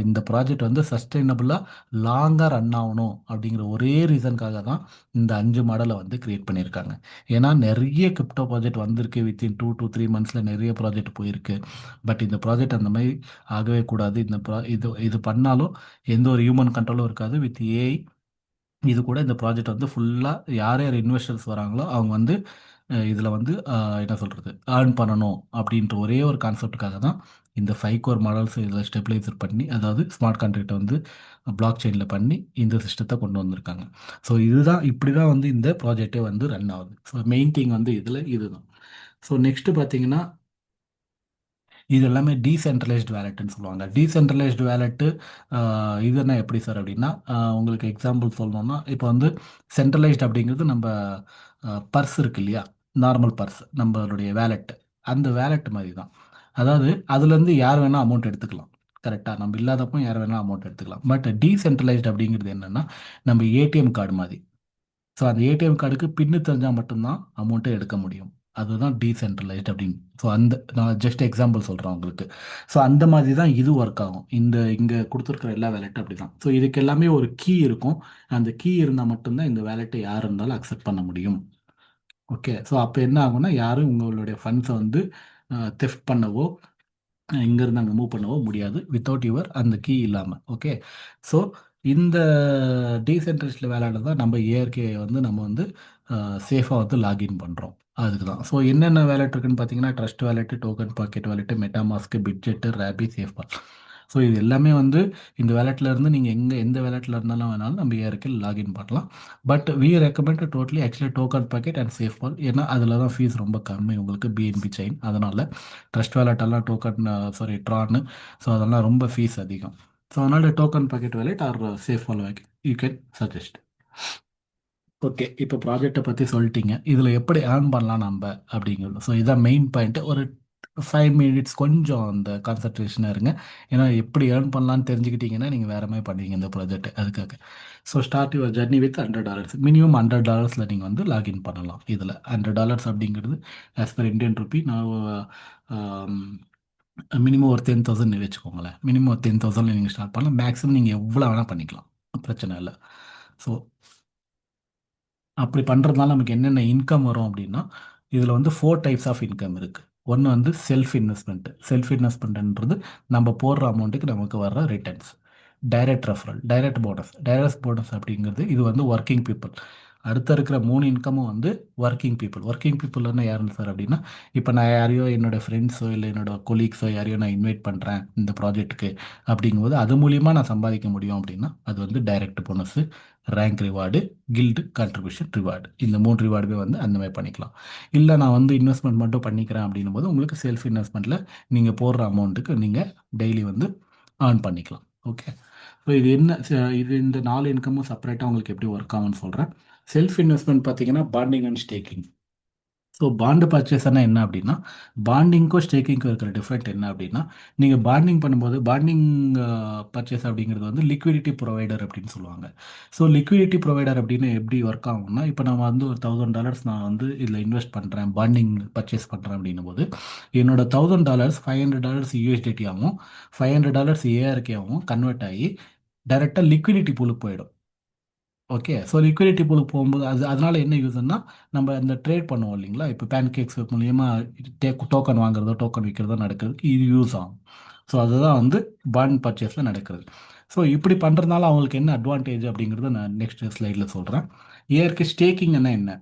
இந்த ப்ராஜெக்ட் வந்து சஸ்டைனபிளாக லாங்காக ரன் ஆகணும் அப்படிங்கிற ஒரே ரீசனுக்காக தான் இந்த 5 மாடலை வந்து கிரியேட் பண்ணியிருக்காங்க. ஏன்னா நிறைய கிரிப்டோ ப்ராஜெக்ட் வந்திருக்கு, வித்தின் 2 to 3 monthஸில் நிறைய ப்ராஜெக்ட் போயிருக்கு. பட் இந்த ப்ராஜெக்ட் அந்த மாதிரி ஆகவே கூடாது. இது இது பண்ணாலும் எந்த ஒரு ஹியூமன் கண்ட்ரோலும் இருக்காது. வித் ஏஐ இது கூட இந்த ப்ராஜெக்ட் வந்து ஃபுல்லாக யார் யார் இன்வெஸ்டர்ஸ் வராங்களோ அவங்க வந்து இதில் வந்து என்ன சொல்கிறது, ஏர்ன் பண்ணணும் அப்படின்ற ஒரே ஒரு கான்செப்டுக்காக தான் இந்த 5 கோர் மாடல்ஸ் இதில் ஸ்டெபிலைசர் பண்ணி, அதாவது ஸ்மார்ட் கான்ட்ராக்டை வந்து பிளாக் செயினில் பண்ணி இந்த சிஸ்டத்தை கொண்டு வந்திருக்காங்க. ஸோ இதுதான், இப்படி தான் வந்து இந்த ப்ராஜெக்டே வந்து ரன் ஆகுது. ஸோ மெயின் திங் வந்து இதில் இதுதான். ஸோ நெக்ஸ்ட்டு பார்த்தீங்கன்னா, இது எல்லாமே டீசென்ட்ரலைஸ்டு வேலெட்டுன்னு சொல்லுவாங்க. டீசென்ட்ரலைஸ்டு வேலெட்டு இதுன்னா எப்படி சார் அப்படின்னா, உங்களுக்கு எக்ஸாம்பிள் சொல்லணும்னா, இப்போ வந்து சென்ட்ரலைஸ்டு அப்படிங்கிறது நம்ம பர்ஸ் இருக்கு இல்லையா, நார்மல் பர்ஸ் நம்மளுடைய வேலெட்டு, அந்த வேலெட் மாதிரி தான். அதாவது அதுலேருந்து யார் வேணால் அமௌண்ட் எடுத்துக்கலாம். கரெக்டாக, நம்ம இல்லாதப்போ யார் வேணால் அமௌண்ட் எடுத்துக்கலாம். பட் டீசென்ட்ரலைஸ்டு அப்படிங்கிறது என்னென்னா, நம்ம ஏடிஎம் கார்டு மாதிரி. ஸோ அந்த ஏடிஎம் கார்டுக்கு பின்னு தெரிஞ்சால் மட்டும்தான் அமௌண்ட்டை எடுக்க முடியும். அதுதான் டீசென்ட்ரலைஸ்ட் அப்படின்னு. ஸோ அந்த நான் ஜஸ்ட் எக்ஸாம்பிள் சொல்கிறேன் உங்களுக்கு. ஸோ அந்த மாதிரி தான் இது ஒர்க் ஆகும். இங்கே கொடுத்துருக்குற எல்லா வேலெட்டும் அப்படி தான். ஸோ இதுக்கு எல்லாமே ஒரு கீ இருக்கும். அந்த கீ இருந்தால் மட்டும்தான் இந்த வேலெட்டை யார் இருந்தாலும் அக்செப்ட் பண்ண முடியும். ஓகே. ஸோ அப்போ என்ன ஆகும்னா, யாரும் உங்களுடைய ஃபண்ட்ஸை வந்து தெஃப்ட் பண்ணவோ இங்கேருந்து அங்கே மூவ் பண்ணவோ முடியாது வித்தவுட் யுவர் அந்த கீ இல்லாமல். ஓகே. ஸோ இந்த டீசென்ட்ரலைஸ்டு வேலையில் தான் நம்ம ஏஆர்கே வந்து நம்ம வந்து சேஃபாக வந்து லாகின் பண்ணுறோம். அதுக்கு தான். ஸோ என்னென்ன வேலெட் இருக்குன்னு பார்த்தீங்கன்னா, Trust wallet, Token Pocket wallet, MetaMask, Bitget, Rabby, SafePal. So இது எல்லாமே வந்து இந்த வேலெட்டில் இருந்து நீங்கள் எந்த வேலெட்டில் இருந்தாலும் வேணாலும் நம்ம ஏஆர்கே லாகின் பண்ணலாம். But we recommend totally actually Token Pocket and SafePal. ஏன்னா அதில் தான் ஃபீஸ் ரொம்ப கம்மி உங்களுக்கு, பிஎன்பி செயின். அதனால் ட்ரஸ்ட் வேலெட்டெல்லாம் டோக்கன், சாரி ட்ரான்னு, ஸோ அதெல்லாம் ரொம்ப ஃபீஸ் அதிகம். ஸோ அதனால் Token Pocket wallet or SafePal wallet you can suggest. Okay. இப்போ ப்ராஜெக்டை பற்றி சொல்லிட்டீங்க, இதில் எப்படி ஏர்ன் பண்ணலாம் நம்ம அப்படிங்கிறது. ஸோ இதான் மெயின் பாயிண்ட்டு. ஒரு 5 minutes கொஞ்சம் அந்த கான்சன்ட்ரேஷனாக இருங்க. ஏன்னா எப்படி ஏர்ன் பண்ணலான்னு தெரிஞ்சுக்கிட்டீங்கன்னா நீங்கள் வேறு மாதிரி பண்ணுவீங்க இந்த ப்ராஜெக்ட். அதுக்காக so start your journey with $100. Minimum $100 நீங்கள் வந்து லாகின் பண்ணலாம். இதில் $100 அப்படிங்கிறது ஆஸ் பர் இந்தியன் ருபி நான் மினிமம் ஒரு 10,000 வச்சுக்கோங்களேன். மினிமம் ஒரு 10,000 நீங்கள் ஸ்டார்ட் பண்ணலாம். மேக்ஸிமம் நீங்கள் எவ்வளோ வேணால் பண்ணிக்கலாம், பிரச்சனை இல்லை. ஸோ அப்படி பண்ணுறதுனால நமக்கு என்னென்ன இன்கம் வரும் அப்படின்னா, இதில் வந்து 4 டைப்ஸ் ஆஃப் இன்கம் இருக்குது. ஒன்று வந்து செல்ஃப் இன்வெஸ்ட்மெண்ட். செல்ஃப் இன்வெஸ்ட்மெண்ட்ன்றது நம்ம போடுற அமௌண்ட்டுக்கு நமக்கு வர்ற returns. Direct referral, direct bonus அப்படிங்கிறது இது வந்து ஒர்க்கிங் பீப்புள். அடுத்த இருக்கிற 3 இன்கமும் வந்து ஒர்க்கிங் பீப்புள். ஒர்க்கிங் பீப்புள்னா யாருன்னு சார் அப்படின்னா, இப்போ நான் யாரையோ என்னோடய ஃப்ரெண்ட்ஸோ இல்லை என்னோடய கொலீக்ஸோ யாரையோ நான் இன்வைட் பண்ணுறேன் இந்த ப்ராஜெக்ட்டுக்கு அப்படிங்கும்போது அது மூலிமா நான் சம்பாதிக்க முடியும் அப்படின்னா அது வந்து direct bonus, rank reward, guild contribution reward. இந்த 3 ரிவார்டுமே வந்து அந்த மாதிரி பண்ணிக்கலாம். இல்லை நான் வந்து இன்வெஸ்ட்மெண்ட் மட்டும் பண்ணிக்கிறேன் அப்படின்னும் போது உங்களுக்கு செல்ஃப் இன்வெஸ்ட்மெண்ட்டில் நீங்கள் போடுற அமௌண்ட்டுக்கு நீங்கள் டெய்லி வந்து ஏர்ன் பண்ணிக்கலாம். ஓகே. ஸோ இது என்ன இது இந்த 4 இன்கமும் செப்பரேட்டாக உங்களுக்கு எப்படி ஒர்க் ஆகும்னு சொல்கிறேன். செல்ஃப் இன்வெஸ்ட்மெண்ட் பார்த்தீங்கன்னா bonding and staking. So bond பர்ச்சேஸ்னா என்ன அப்படின்னா, பாண்டிங்க்கும் ஸ்டேக்கிங்க்கும் இருக்கிற டிஃப்ரெண்ட் என்ன அப்படின்னா, நீங்கள் பாண்டிங் பண்ணும்போது பாண்டிங் பர்ச்சேஸ் அப்படிங்கிறது வந்து லிக்விடிட்டி ப்ரொவைடர் அப்படின்னு சொல்லுவாங்க. ஸோ லிக்விடிட்டி ப்ரொவைடர் அப்படின்னு எப்படி ஒர்க் ஆகும்னா, இப்போ நம்ம வந்து ஒரு $1,000 நான் வந்து இதில் இன்வெஸ்ட் பண்ணுறேன், பாண்டிங் பர்ச்சேஸ் பண்ணுறேன் அப்படின்னும் போது என்னோட $1,000 $500 யூஎஸ்டிடி ஆகும், $500 ஏஆர்கே ஆகும், கன்வெர்ட் ஆகி டைரெக்டாக லிக்விடிட்டி பூலுக்கு போயிடும். ஓகே. ஸோ லிக்விடிட்டி பூலுக்கு போகும்போது அதனால என்ன யூஸ்ன்னா, நம்ம இந்த ட்ரேட் பண்ணுவோம் இல்லைங்களா, இப்போ பேன்கேக்ஸ் மூலியமா டோக்கன் வாங்குறதோ டோக்கன் விற்கிறதோ நடக்கிறதுக்கு இது யூஸ் ஆகும். ஸோ அதுதான் வந்து பாண்ட் பர்ச்சேஸில் நடக்கிறது. ஸோ இப்படி பண்ணுறதுனால அவங்களுக்கு என்ன அட்வான்டேஜ் அப்படிங்கிறத நான் நெக்ஸ்ட் ஸ்லைடில் சொல்கிறேன். ஏஆர்கே ஸ்டேக்கிங்னா என்ன?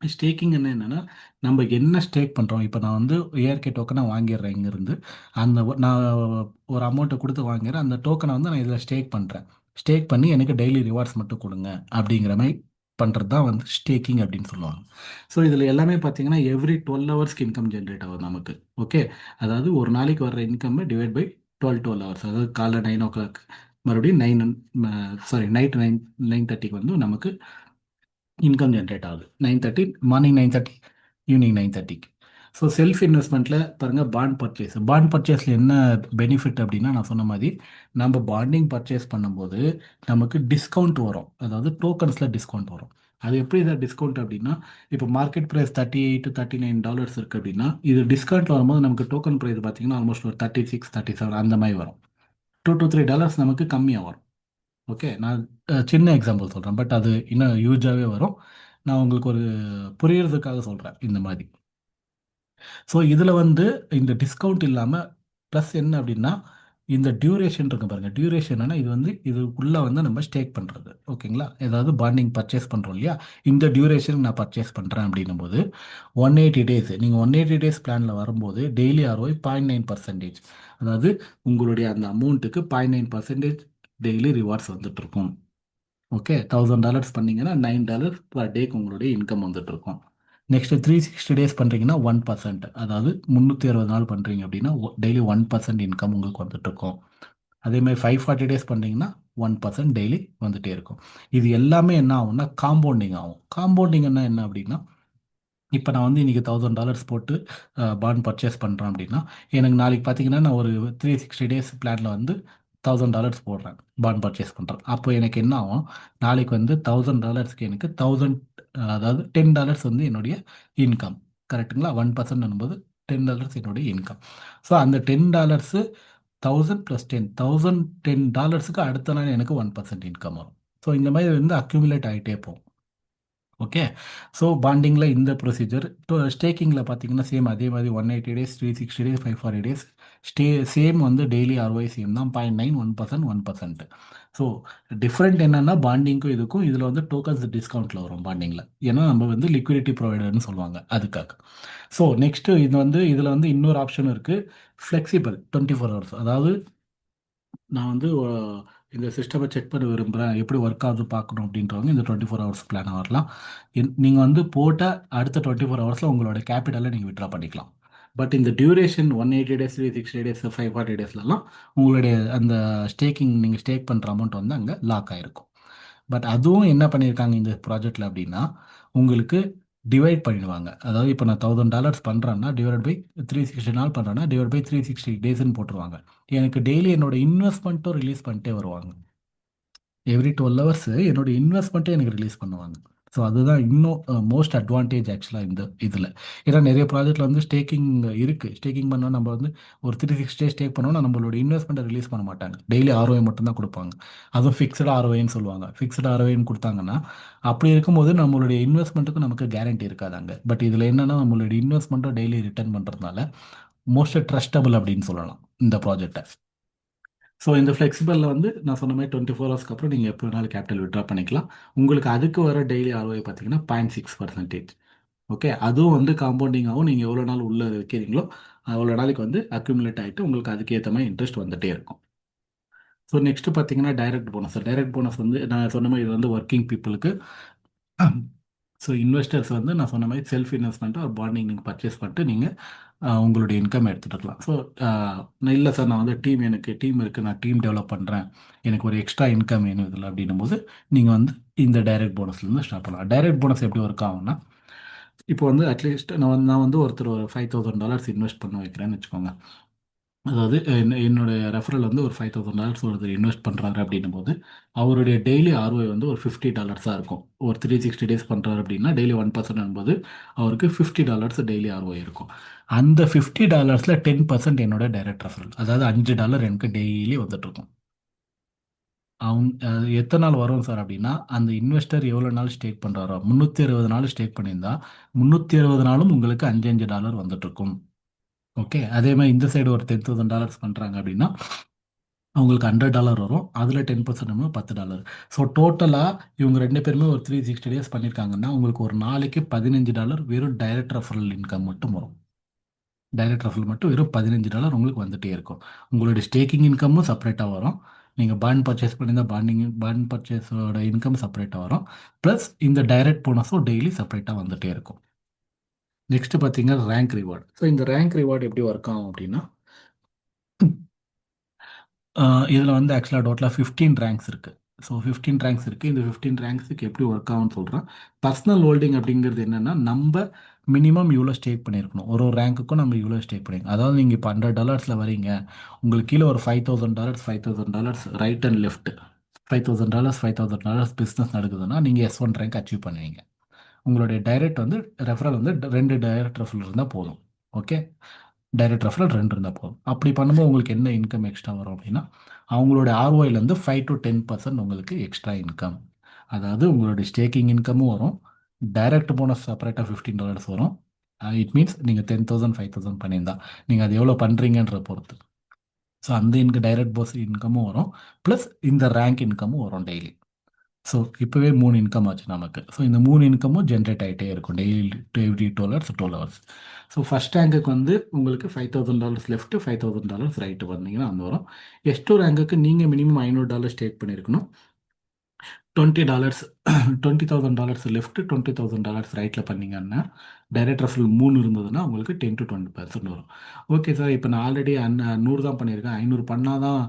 ஸ்டேக்கிங் என்னென்னா, நம்ம என்ன ஸ்டேக் பண்ணுறோம், இப்போ நான் வந்து ஏஆர்கே டோக்கனை வாங்கிடுறேன் இங்கேருந்து. நான் ஒரு அமௌண்ட்டை கொடுத்து வாங்கிறேன், அந்த டோக்கனை வந்து நான் இதில் ஸ்டேக் பண்ணுறேன். ஸ்டேக் பண்ணி எனக்கு டெய்லி ரிவார்ட்ஸ் மட்டும் கொடுங்க அப்படிங்கிற மாதிரி பண்ணுறது தான் வந்து ஸ்டேக்கிங் அப்படின்னு சொல்லுவாங்க. ஸோ இதில் எல்லாமே பார்த்தீங்கன்னா எவ்ரி 12 ஹவர்ஸ்க்கு இன்கம் ஜென்ரேட் ஆகும் நமக்கு. ஓகே, அதாவது ஒரு நாளைக்கு வர்ற இன்கம் டிவைட் பை 12 ஹவர்ஸ், அதாவது காலைல 9 o'clock மறுபடியும் 9 நைட்டு 9:30க்கு வந்து நமக்கு இன்கம் ஜென்ரேட் ஆகுது. 9:30 மார்னிங், 9:30 ஈவினிங் 9:30க்கு. ஸோ செல்ஃப் இன்வெஸ்ட்மெண்ட்டில் பாருங்கள், பாண்ட் பர்ச்சேஸ். பாண்ட் பர்ச்சேஸில் என்ன பெனிஃபிட் அப்படின்னா, நான் சொன்ன மாதிரி நம்ம பாண்டிங் பர்ச்சேஸ் பண்ணும்போது நமக்கு டிஸ்கவுண்ட் வரும், அதாவது டோக்கன்ஸில் டிஸ்கவுண்ட் வரும். அது எப்படி இதாக டிஸ்கவுண்ட் அப்படின்னா, இப்போ மார்க்கெட் ப்ரைஸ் $38 to $39 இருக்குது அப்படின்னா, இது டிஸ்கவுண்ட் வரும்போது நமக்கு டோக்கன் ப்ரைஸ் பார்த்தீங்கன்னா ஆல்மோஸ்ட் ஒரு 36 37 அந்த மாதிரி வரும். $2 to $3 நமக்கு கம்மியாக வரும். ஓகே, நான் சின்ன எக்ஸாம்பிள் சொல்கிறேன், பட் அது இன்னும் ஹியூஜாகவே வரும். நான் உங்களுக்கு ஒரு புரியறதுக்காக சொல்கிறேன் இந்த மாதிரி. ஸோ இதில் வந்து இந்த டிஸ்கவுண்ட் இல்லாமல் ப்ளஸ் என்ன அப்படின்னா, இந்த டியூரேஷன் இருக்கு பாருங்கள். டியூரேஷன்னா இது வந்து இதுக்குள்ளே வந்து நம்ம ஸ்டேக் பண்ணுறது. ஓகேங்களா, ஏதாவது பாண்டிங் பர்ச்சேஸ் பண்ணுறோம் இல்லையா, இந்த டியூரேஷன் நான் பர்ச்சேஸ் பண்ணுறேன் அப்படின்னும் போது 180 days, நீங்கள் 180 days பிளானில் வரும்போது டெய்லி ROI 0.9%. அதாவது உங்களுடைய அந்த அமௌண்ட்டுக்கு 0.9% டெய்லி ரிவார்ட்ஸ் வந்துட்டு இருக்கும். ஓகே, $1000 பண்ணீங்கன்னா $9 பர் டேக்கு உங்களுடைய இன்கம் வந்துட்டு இருக்கும். நெக்ஸ்ட் 360 days பண்ணுறீங்கன்னா 1%, அதாவது 360 நாள் பண்ணுறீங்க அப்படின்னா டெய்லி 1% இன்கம் உங்களுக்கு வந்துட்டு இருக்கும். அதே மாதிரி 540 days பண்ணுறீங்கன்னா 1% டெய்லி வந்துட்டே இருக்கும். இது எல்லாமே என்ன ஆகும்னா காம்பவுண்டிங் ஆகும். காம்பவுண்டிங்னா என்ன அப்படின்னா, இப்போ நான் வந்து இன்றைக்கி $1000 போட்டு பாண்ட் பர்ச்சேஸ் பண்ணுறேன் அப்படின்னா, எனக்கு நாளைக்கு பார்த்தீங்கன்னா நான் ஒரு 360 days பிளானில் வந்து $1000 போடுறேன், பாண்ட் பர்ச்சேஸ் பண்ணுறேன். அப்போ எனக்கு என்ன ஆகும், நாளைக்கு வந்து $1000க்கு எனக்கு 1000, அதாவது $10 வந்து என்னுடைய இன்கம். கரெக்டுங்களா, 1% என்னும்போது $10 என்னுடைய இன்கம். ஸோ அந்த $10 1000 + 10 $1010க்கு அடுத்த நாள் எனக்கு 1% இன்கம் வரும். ஸோ இந்த மாதிரி வந்து அக்யூமுலேட் ஆகிட்டே போகும். ஓகே, ஸோ பாண்டிங்கில் இந்த ப்ரொசீஜர். ஸ்டேக்கிங்கில் பார்த்தீங்கன்னா சேம் அதே மாதிரி 180 days, 360 days, 540 days சேம் வந்து டெய்லி ROI சேம் தான், 0.9, 1%, 1%. ஸோ டிஃப்ரெண்ட் என்னென்னா, பாண்டிங்க்கும் இதுக்கும் இதில் வந்து டோக்கன்ஸ் டிஸ்கவுண்ட்டில் வரும் பாண்டிங்கில், ஏன்னா நம்ம வந்து லிக்விடிட்டி ப்ரொவைடர்னு சொல்லுவாங்க அதுக்காக. ஸோ நெக்ஸ்ட்டு இது வந்து இதில் வந்து இன்னொரு ஆப்ஷன் இருக்குது, ஃப்ளெக்சிபிள் 24 hours. அதாவது நான் வந்து இந்த சிஸ்டமை செக் பண்ண விரும்புகிறேன், எப்படி ஒர்க் ஆகுது பார்க்கணும் அப்படின்றவங்க இந்த 24 ஹவர்ஸ் பிளான் வரலாம். நீங்கள் வந்து போட்ட அடுத்த 24 ஹவர்ஸில் உங்களோட கேபிட்டலை நீங்கள் விட்ரா பண்ணிக்கலாம். பட் இந்த டியூரேஷன் 180 days, 360 days, 540 daysலலாம் உங்களுடைய அந்த ஸ்டேக்கிங், நீங்கள் ஸ்டேக் பண்ணுற அமௌண்ட் வந்து அங்கே லாக் ஆகிருக்கும். பட் அதுவும் என்ன பண்ணியிருக்காங்க இந்த ப்ராஜெக்டில் அப்படின்னா, உங்களுக்கு டிவைட் பண்ணிடுவாங்க. அதாவது இப்போ நான் $1000 பண்ணுறேன்னா டிவைட் பை 360 நாள் பண்ணுறேன்னா டிவைட் பை 360 டேஸ்ன்னு போட்டுருவாங்க. எனக்கு டெய்லி என்னோட இன்வெஸ்ட்மெண்ட்டும் ரிலீஸ் பண்ணிட்டே வருவாங்க. எவ்ரி 12 ஹவர்ஸ் என்னோட இன்வெஸ்ட்மெண்ட்டே எனக்கு ரிலீஸ் பண்ணுவாங்க. ஸோ அதுதான் இன்னும் மோஸ்ட் அட்வான்டேஜ் ஆக்சுவலாக இந்த இதில். ஏன்னா நிறைய ப்ராஜெக்ட்டில் வந்து ஸ்டேக்கிங் இருக்குது. ஸ்டேக்கிங் பண்ணால் நம்ம வந்து ஒரு 360 days ஸ்டேக் பண்ணோன்னா நம்மளோட இன்வெஸ்ட்மெண்ட்டை ரிலீஸ் பண்ண மாட்டாங்க, டெய்லி ROI மட்டும்தான் கொடுப்பாங்க. அதுவும் ஃபிக்ஸ்டு ROIன்னு சொல்லுவாங்க. ஃபிக்ஸ்டு ROIன்னு கொடுத்தாங்கன்னா, அப்படி இருக்கும்போது நம்மளுடைய இன்வெஸ்ட்மெண்ட்டுக்கு நமக்கு கேரண்டி இருக்காதாங்க. பட் இதில் என்னென்னா, நம்மளுடைய இன்வெஸ்ட்மெண்ட்டை டெய்லி ரிட்டர்ன் பண்ணுறதுனால மோஸ்ட் ட்ரஸ்டபிள் அப்படின்னு சொல்லலாம் இந்த ப்ராஜெக்டை. ஸோ இந்த ஃப்ளெக்சிபிளில் வந்து நான் சொன்ன மாதிரி 24 ஹவர்ஸ்க்கு அப்புறம் நீங்கள் எப்போ வேணாலும் கேபிட்டல் விட்ரா பண்ணிக்கலாம். உங்களுக்கு அதுக்கு வர டெய்லி ROI பார்த்தீங்கன்னா 0.6%. ஓகே, அதுவும் வந்து காம்பவுண்டிங் ஆகும். நீங்கள் எவ்வளோ நாள் உள்ளே வைக்கிறீங்களோ அவ்வளோ நாளைக்கு வந்து அக்யூமுலேட் ஆகிட்டு உங்களுக்கு அதுக்கு ஏற்ற மாதிரி இன்ட்ரெஸ்ட் வந்துகிட்டே இருக்கும். ஸோ நெக்ஸ்ட்டு பார்த்தீங்கன்னா டைரக்ட் போனஸ். டைரக்ட் போனஸ் வந்து நான் சொன்ன மாதிரி இது வந்து ஒர்க்கிங் பீப்புளுக்கு. ஸோ இன்வெஸ்டர்ஸ் வந்து நான் சொன்ன மாதிரி செல்ஃப் இன்வெஸ்ட்மெண்ட்டு ஒரு பாண்டிங் நீங்கள் பர்ச்சேஸ் பண்ணிட்டு நீங்கள் உங்களுடைய இன்கம் எடுத்துகிட்டு இருக்கலாம். ஸோ நான் இல்லை சார், நான் வந்து எனக்கு டீம் இருக்குது, நான் டீம் டெவலப் பண்ணுறேன், எனக்கு ஒரு எக்ஸ்ட்ரா இன்கம் வேணும் இதில் அப்படின்னும் போது நீங்கள் வந்து இந்த டைரக்ட் போனஸ்லேருந்து ஸ்டார்ட் பண்ணலாம். டைரக்ட் போனஸ் எப்படி ஒர்க் ஆகும்னா, இப்போ வந்து அட்லீஸ்ட் நான் வந்து ஒருத்தர் ஒரு $5000 இன்வெஸ்ட் பண்ண வைக்கிறேன்னு வச்சுக்கோங்க. அதாவது என்னுடைய ரெஃபரல் வந்து ஒரு $5000 ஒருத்தர் இன்வெஸ்ட் பண்ணுறாரு அப்படின்னும் போது அவருடைய டெய்லி ROI வந்து ஒரு $50 இருக்கும். ஒரு 360 days பண்ணுறாரு அப்படின்னா டெய்லி 1% என்பது அவருக்கு $50 டெய்லி ROI இருக்கும். அந்த $50ல் 10% என்னோட டைரக்ட் ரெஃபரல், அதாவது $5 எனக்கு டெய்லி வந்துட்டுருக்கும். அவங்க அது எத்தனை நாள் வரும் சார் அப்படின்னா, அந்த இன்வெஸ்டர் எவ்வளோ நாள் ஸ்டேக் பண்ணுறாரோ 360 நாள் ஸ்டேக் பண்ணியிருந்தா 360 நாளும் உங்களுக்கு $5 வந்துட்டுருக்கும். ஓகே, அதே மாதிரி இந்த சைடு ஒரு $10,000 பண்ணுறாங்க அப்படின்னா அவங்களுக்கு $100 வரும். அதில் 10% $10. ஸோ டோட்டலாக இவங்க 2 பேருமே ஒரு 360 days பண்ணியிருக்காங்கன்னா உங்களுக்கு ஒரு நாளைக்கு $15 வெறும் டைரக்ட் ரெஃபரல் இன்கம் மட்டும் வரும். டைரக்ட் ரெஃபரல் மட்டும் வெறும் $15 உங்களுக்கு வந்துகிட்டே இருக்கும். உங்களுடைய ஸ்டேக்கிங் இன்கமும் செப்பரேட்டாக வரும். நீங்கள் பாண்ட் பர்ச்சேஸ் பண்ணியிருந்தால் பாண்ட் பர்ச்சேஸோட இன்கம் செப்பரேட்டாக வரும். ப்ளஸ் இந்த டைரக்ட் போனஸும் டெய்லி செப்பரேட்டாக வந்துகிட்டே இருக்கும். நெக்ஸ்ட் பார்த்தீங்கன்னா ரேங்க் ரிவார்டு. ஸோ இந்த ரேங்க் ரிவார்டு எப்படி ஒர்க் ஆகும் அப்படின்னா, இதில் வந்து ஆக்சுவலாக டோட்டலாக 15 ரேங்க்ஸ் இருக்குது. ஸோ 15 ரேங்க்ஸ் இருக்குது. இந்த 15 ரேங்க்ஸுக்கு எப்படி ஒர்க் ஆகும்னு சொல்கிறேன். பர்சனல் ஹோல்டிங் அப்படிங்கிறது என்னென்னா, நம்ம மினிமம் இவ்வளோ ஸ்டேக் பண்ணியிருக்கணும். ஒரு ஒரு ரேங்க்குக்கும் நம்ம இவ்வளோ ஸ்டேக் பண்ணியிருக்கோம். அதாவது நீங்கள் இப்போ $100 வரீங்க, உங்களுக்கு கீழே ஒரு $5,000 $5,000 ரைட் அண்ட் லெஃப்ட், $5,000 $5,000 பிஸ்னஸ் நடக்குதுன்னா நீங்கள் S1 ரேங்க் அச்சீவ் பண்ணுவீங்க. உங்களுடைய டைரக்ட் வந்து ரெஃபரல் வந்து 2 டைரக்ட் ரெஃபரல் இருந்தால் போதும். ஓகே, டைரக்ட் ரெஃபரல் 2 இருந்தால் போதும். அப்படி பண்ணும்போது உங்களுக்கு என்ன இன்கம் எக்ஸ்ட்ரா வரும் அப்படின்னா, அவங்களோட ROIலேருந்து 5 to 10% உங்களுக்கு எக்ஸ்ட்ரா இன்கம். அதாவது உங்களுடைய ஸ்டேக்கிங் இன்கமும் வரும், டைரக்ட் போனஸ் செப்பரேட்டாக $15 வரும். இட் மீன்ஸ் நீங்கள் 10,000 5,000 பண்ணியிருந்தா நீங்கள் அது எவ்வளோ பண்ணுறீங்கன்ற பொறுத்து. ஸோ அந்த டைரக்ட் போஸ் இன்கமும் வரும், ப்ளஸ் இந்த ரேங்க் இன்கமும் வரும் டெய்லி. ஸோ இப்போவே 3 இன்கம் ஆச்சு நமக்கு. ஸோ இந்த 3 இன்கமும் ஜென்ரேட் ஆகிட்டே இருக்கும் daily, every 12 hours. So first ரேங்க்குக்கு வந்து உங்களுக்கு $5,000 லெஃப்ட், $5,000 ரைட்டு வந்தீங்கன்னா அந்த வரும். S2 ரேங்க்குக்கு நீங்கள் மினிமம் $500 ஸ்டேக் பண்ணியிருக்கணும். $20 $20,000 லெஃப்ட், $20,000 ரைட்டில் பண்ணிங்கன்னா, டைரக்ட் ரெஃபரல் 3 இருந்ததுன்னா உங்களுக்கு 10 to 20% வரும். ஓகே சார், இப்போ நான் ஆல்ரெடி 100 தான் பண்ணியிருக்கேன், 500 பண்ணால் தான்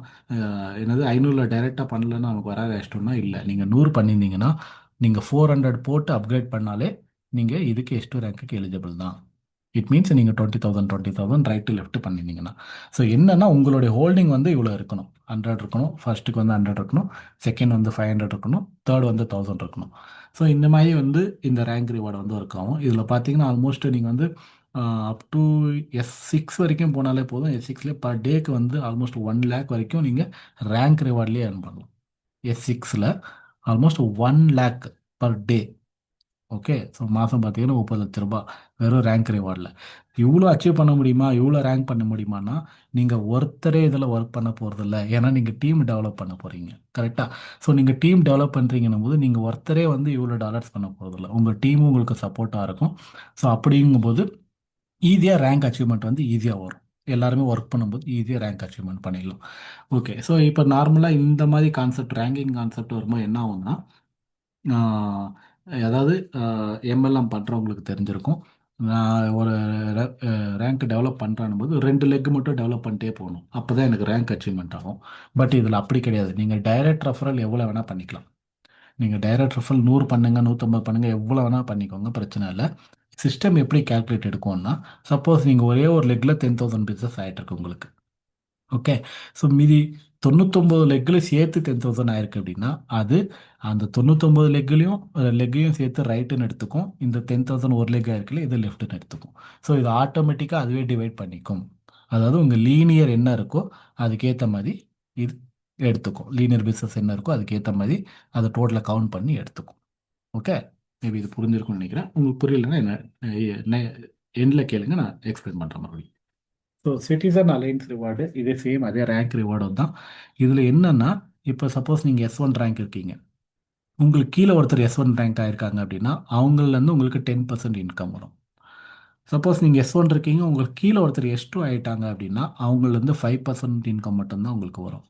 என்னது 500 டைரெக்டாக பண்ணலன்னா நமக்கு வராது எஸ்டோன்னா. இல்லை, நீங்கள் 100 பண்ணியிருந்தீங்கன்னா நீங்கள் 400 போட்டு அப்கிரேட் பண்ணாலே நீங்கள் இதுக்கு S2 ரேங்க்குக்கு எலிஜிபிள் தான். இட் மீன்ஸ் நீங்கள் 20,000 ரைட்டு லெஃப்ட் பண்ணியிருந்தீங்கன்னா. ஸோ என்னென்னா உங்களுடைய ஹோல்டிங் வந்து இவ்வளோ இருக்கணும். 100 இருக்கணும், ஃபர்ஸ்ட்டுக்கு வந்து 100 இருக்கணும், செகண்ட் வந்து 500 இருக்கணும், தேர்ட் வந்து 1000 இருக்கணும். ஸோ இந்த மாதிரி வந்து இந்த ரேங்க் ரிவார்டு வந்து ஒர்க் ஆகும். இதில் பார்த்தீங்கன்னா ஆல்மோஸ்ட் நீங்கள் வந்து அப் டு S6 வரைக்கும் போனாலே போதும். S6லேயே பர் டேக்கு வந்து ஆல்மோஸ்ட் 1 lakh வரைக்கும் நீங்கள் ரேங்க் ரிவார்ட்லேயே earn பண்ணலாம். S6ல் almost 1 lakh per day. Okay, so மாதம் பார்த்தீங்கன்னா 30 லட்ச ரூபாய் வெறும் ரேங்க் ரிவார்டில். இவ்வளோ அச்சீவ் பண்ண முடியுமா, இவ்வளோ ரேங்க் பண்ண முடியுமானா, நீங்கள் ஒருத்தரே இதில் ஒர்க் பண்ண போகிறதில்ல. ஏன்னா நீங்கள் டீம் டெவலப் பண்ண போகிறீங்க. கரெக்டாக? ஸோ நீங்கள் டீம் டெவலப் பண்ணுறீங்கன்னும் போது நீங்கள் ஒருத்தரே வந்து இவ்வளோ டாலர்ஸ் பண்ண போகிறதில்ல. உங்கள் டீமும் உங்களுக்கு சப்போர்ட்டாக இருக்கும். ஸோ அப்படிங்கும்போது ஈஸியாக ரேங்க் அச்சீவ்மெண்ட் வந்து ஈஸியாக வரும். எல்லாருமே ஒர்க் பண்ணும்போது ஈஸியாக ரேங்க் அச்சீவ்மெண்ட் பண்ணிடலாம். ஓகே, ஸோ இப்போ நார்மலாக இந்த மாதிரி கான்செப்ட், ரேங்கிங் கான்செப்ட் வரும்போது என்ன ஆகும்னா, ஆஹ், அதாவது எம்எல்எம் பண்ணுறவங்களுக்கு தெரிஞ்சிருக்கும். நான் ஒரு ரேங்க் டெவலப் பண்ணுறான் போது 2 லெக் மட்டும் டெவலப் பண்ணிட்டே போகணும். அப்போ தான் எனக்கு ரேங்க் அச்சீவ்மெண்ட் ஆகும். பட் இதில் அப்படி கிடையாது. நீங்கள் டைரக்ட் ரெஃபரல் எவ்வளோ வேணால் பண்ணிக்கலாம். நீங்கள் டைரக்ட் ரெஃபரல் 100 பண்ணுங்கள், 150 பண்ணுங்கள், எவ்வளோ வேணால் பண்ணிக்கோங்க, பிரச்சனை இல்லை. சிஸ்டம் எப்படி கால்குலேட் எடுக்கும்னா, சப்போஸ் நீங்கள் ஒரே ஒரு லெக்கில் 10,000 பிஸ்னஸ் ஆகிட்டு இருக்கு உங்களுக்கு. ஓகே, ஸோ மீதி 99 லெக்கில் சேர்த்து 10,000 ஆயிருக்கு அப்படின்னா, அது அந்த 99 லெக்கையும் சேர்த்து ரைட்டுன்னு எடுத்துக்கும். இந்த 10,000 ஒரு லெக் ஆயிருக்குல்ல, இது லெஃப்ட்டுன்னு எடுத்துக்கும். ஸோ இது ஆட்டோமேட்டிக்காக அதுவே டிவைட் பண்ணிக்கும். அதாவது உங்கள் லீனியர் என்ன இருக்கோ அதுக்கேற்ற மாதிரி இது எடுத்துக்கும். லீனியர் பிஸ்னஸ் என்ன இருக்கோ அதுக்கேற்ற மாதிரி அதை டோட்டலாக கவுண்ட் பண்ணி எடுத்துக்கும். ஓகே, மேபி இது புரிஞ்சிருக்கும்னு நினைக்கிறேன். உங்களுக்கு புரியலன்னா என்ன எண்டில் கேளுங்க, நான் எக்ஸ்பிளைன் பண்ணுறேன் மறுபடியும். ஸோ சிட்டிசன் அலைன்ஸ் ரிவார்டு இதே சேம், அதே ரேங்க் ரிவார்டு தான். இதில் என்னென்னா, இப்போ சப்போஸ் நீங்கள் S1 ரேங்க் இருக்கீங்க, உங்களுக்கு கீழே ஒருத்தர் S1 ரேங்க் ஆயிருக்காங்க அப்படின்னா அவங்கள்லேருந்து உங்களுக்கு 10% இன்கம் வரும். சப்போஸ் நீங்கள் S1 இருக்கீங்க, உங்களுக்கு கீழே ஒருத்தர் S2 ஆகிட்டாங்க அப்படின்னா அவங்கள்லேருந்து 5% இன்கம் மட்டும்தான் உங்களுக்கு வரும்.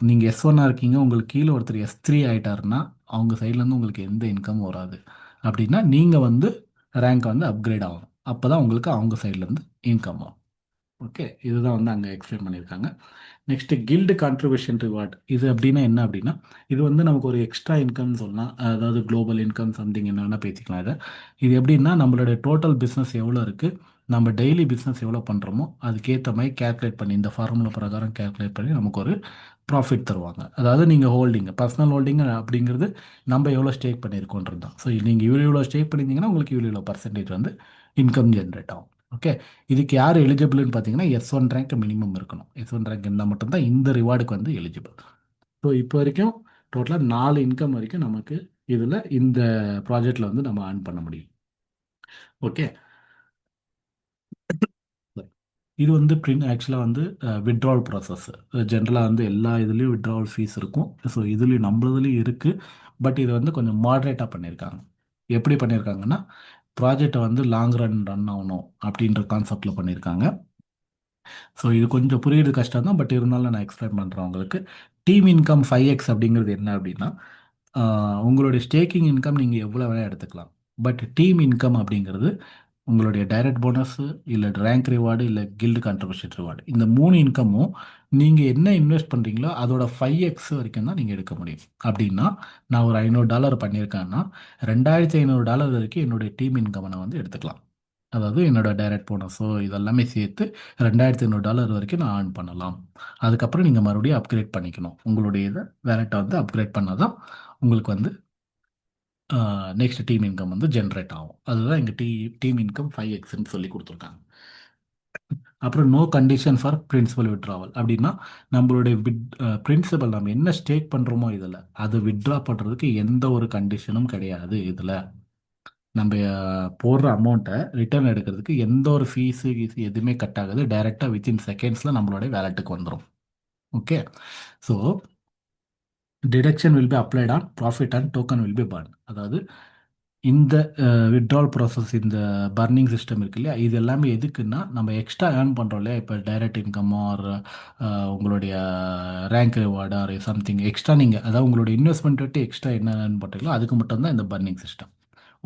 நீங்கள் S1 இருக்கீங்க, உங்களுக்கு கீழே ஒருத்தர் S3 ஆகிட்டாருன்னா அவங்க சைட்லேருந்து உங்களுக்கு எந்த இன்கமும் வராது. அப்படின்னா நீங்கள் வந்து ரேங்க் வந்து அப்கிரேட் ஆகணும். அப்போ தான் உங்களுக்கு அவங்க சைட்லேருந்து இன்கம் வரும். ஓகே, இதுதான் வந்து அங்கே எக்ஸ்பிளைன் பண்ணியிருக்காங்க. Next guild contribution reward. இது அப்படின்னா என்ன அப்படின்னா, இது வந்து நமக்கு ஒரு எக்ஸ்ட்ரா இன்கம்னு சொல்லலாம். அதாவது குளோபல் இன்கம் சம்திங் என்ன வேணால் பேசிக்கலாம் இதை. இது எப்படின்னா, நம்மளுடைய டோட்டல் பிஸ்னஸ் எவ்வளோ இருக்குது, நம்ம டெய்லி பிஸ்னஸ் எவ்வளோ பண்ணுறோமோ அதுக்கேற்ற மாதிரி கேல்குலேட் பண்ணி, இந்த ஃபார்முலா பிரகாரம் கேல்குலேட் பண்ணி நமக்கு ஒரு ப்ராஃபிட் தருவாங்க. அதாவது நீங்கள் ஹோல்டிங், பர்சனல் ஹோல்டிங் அப்படிங்கிறது நம்ம எவ்வளோ ஸ்டேக் பண்ணியிருக்கோன்றது தான். ஸோ நீங்கள் இவ்வளோ ஸ்டேக் பண்ணியிருந்தீங்கன்னா உங்களுக்கு இவ்வளோ பர்சன்டேஜ் வந்து இன்கம் ஜென்ரேட் ஆகும். ஓகே, இதுக்கு யார் எலிஜிபிள்னு பார்த்தீங்கன்னா S1 ரேங்க் மினிமம் இருக்கணும். S1 ரேங்க் இருந்தால் மட்டும்தான் இந்த ரிவார்டுக்கு வந்து எலிஜிபிள். ஸோ இப்போ வரைக்கும் டோட்டலாக 4 இன்கம் வரைக்கும் நமக்கு இதில் இந்த ப்ராஜெக்டில் வந்து நம்ம ஏர்ன் பண்ண முடியும். ஓகே, இது வந்து ஆக்சுவலாக வந்து வித்ட்ராவல் ப்ராசஸ். ஜென்ரலாக வந்து எல்லா இதுலேயும் வித்ட்ராவல் ஃபீஸ் இருக்கும். ஸோ இதுலேயும் நம்மளதுலேயும் இருக்குது. பட் இது வந்து கொஞ்சம் மாட்ரேட்டாக பண்ணியிருக்காங்க. எப்படி பண்ணியிருக்காங்கன்னா, ப்ராஜெக்டை வந்து லாங் ரன் ஆகணும் அப்படின்ற கான்செப்டில் பண்ணியிருக்காங்க. ஸோ இது கொஞ்சம் புரியுறது கஷ்டம் தான், பட் இருந்தாலும் நான் எக்ஸ்பிளைன் பண்ணுறேன் உங்களுக்கு. டீம் இன்கம் 5x அப்படிங்கிறது என்ன அப்படின்னா, உங்களுடைய ஸ்டேக்கிங் இன்கம் நீங்கள் எவ்வளோ வேணால் எடுத்துக்கலாம். பட் டீம் இன்கம் அப்படிங்கிறது உங்களுடைய டைரக்ட் போனஸு, இல்லை ரேங்க் ரிவார்டு, இல்லை கில்டு கான்ட்ரிபியூஷன் ரிவார்டு, இந்த 3 இன்கமும் நீங்கள் என்ன இன்வெஸ்ட் பண்ணுறீங்களோ அதோட 5x வரைக்கும் தான் நீங்கள் எடுக்க முடியும். அப்படின்னா நான் ஒரு $500 பண்ணியிருக்கேன்னா $2500 வரைக்கும் என்னுடைய டீம் இன்கம் நான் வந்து எடுத்துக்கலாம். அதாவது என்னோட டைரக்ட் போனஸோ இதெல்லாமே சேர்த்து $2500 வரைக்கும் நான் earn பண்ணலாம். அதுக்கப்புறம் நீங்கள் மறுபடியும் அப்கிரேட் பண்ணிக்கணும். உங்களுடைய இதை வேலெட்டை வந்து அப்கிரேட் பண்ணால் தான் உங்களுக்கு வந்து நெக்ஸ்ட் டீம் இன்கம் வந்து ஜென்ரேட் ஆகும். அதுதான் எங்கள் டீம் இன்கம் 5xன்னு சொல்லி கொடுத்துருக்காங்க. அப்புறம் no condition for principal withdrawal அப்படின்னா நம்மளுடைய பிரின்சிபல் நம்ம என்ன ஸ்டேக் பண்ணுறோமோ இதில் அதை விட்ரா பண்ணுறதுக்கு எந்த ஒரு கண்டிஷனும் கிடையாது. இதில் நம்ம போடுற அமௌண்ட்டை ரிட்டர்ன் எடுக்கிறதுக்கு எந்த ஒரு ஃபீஸு கீஸு எதுவுமே கட் ஆகுது. டைரெக்டாக வித்தின் செகண்ட்ஸில் நம்மளுடைய வேலெட்டுக்கு வந்துடும். Okay. So deduction will be applied on profit and token will be burn. அதாவது இந்த வித்ட்ரால் ப்ராசஸ், இந்த பர்னிங் சிஸ்டம் இருக்கு இல்லையா, இது எல்லாமே எதுக்குன்னா நம்ம எக்ஸ்ட்ரா ஏர்ன் பண்ணுறோம் இல்லையா, இப்போ டைரக்ட் இன்கம் ஆர் உங்களுடைய rank reward or something extra, நீங்கள் அதாவது உங்களுடைய இன்வெஸ்ட்மெண்ட் விட்டு எக்ஸ்ட்ரா என்ன ஏர்ன் பண்ணுறீங்களோ அதுக்கு மட்டும்தான் இந்த பர்னிங் சிஸ்டம்.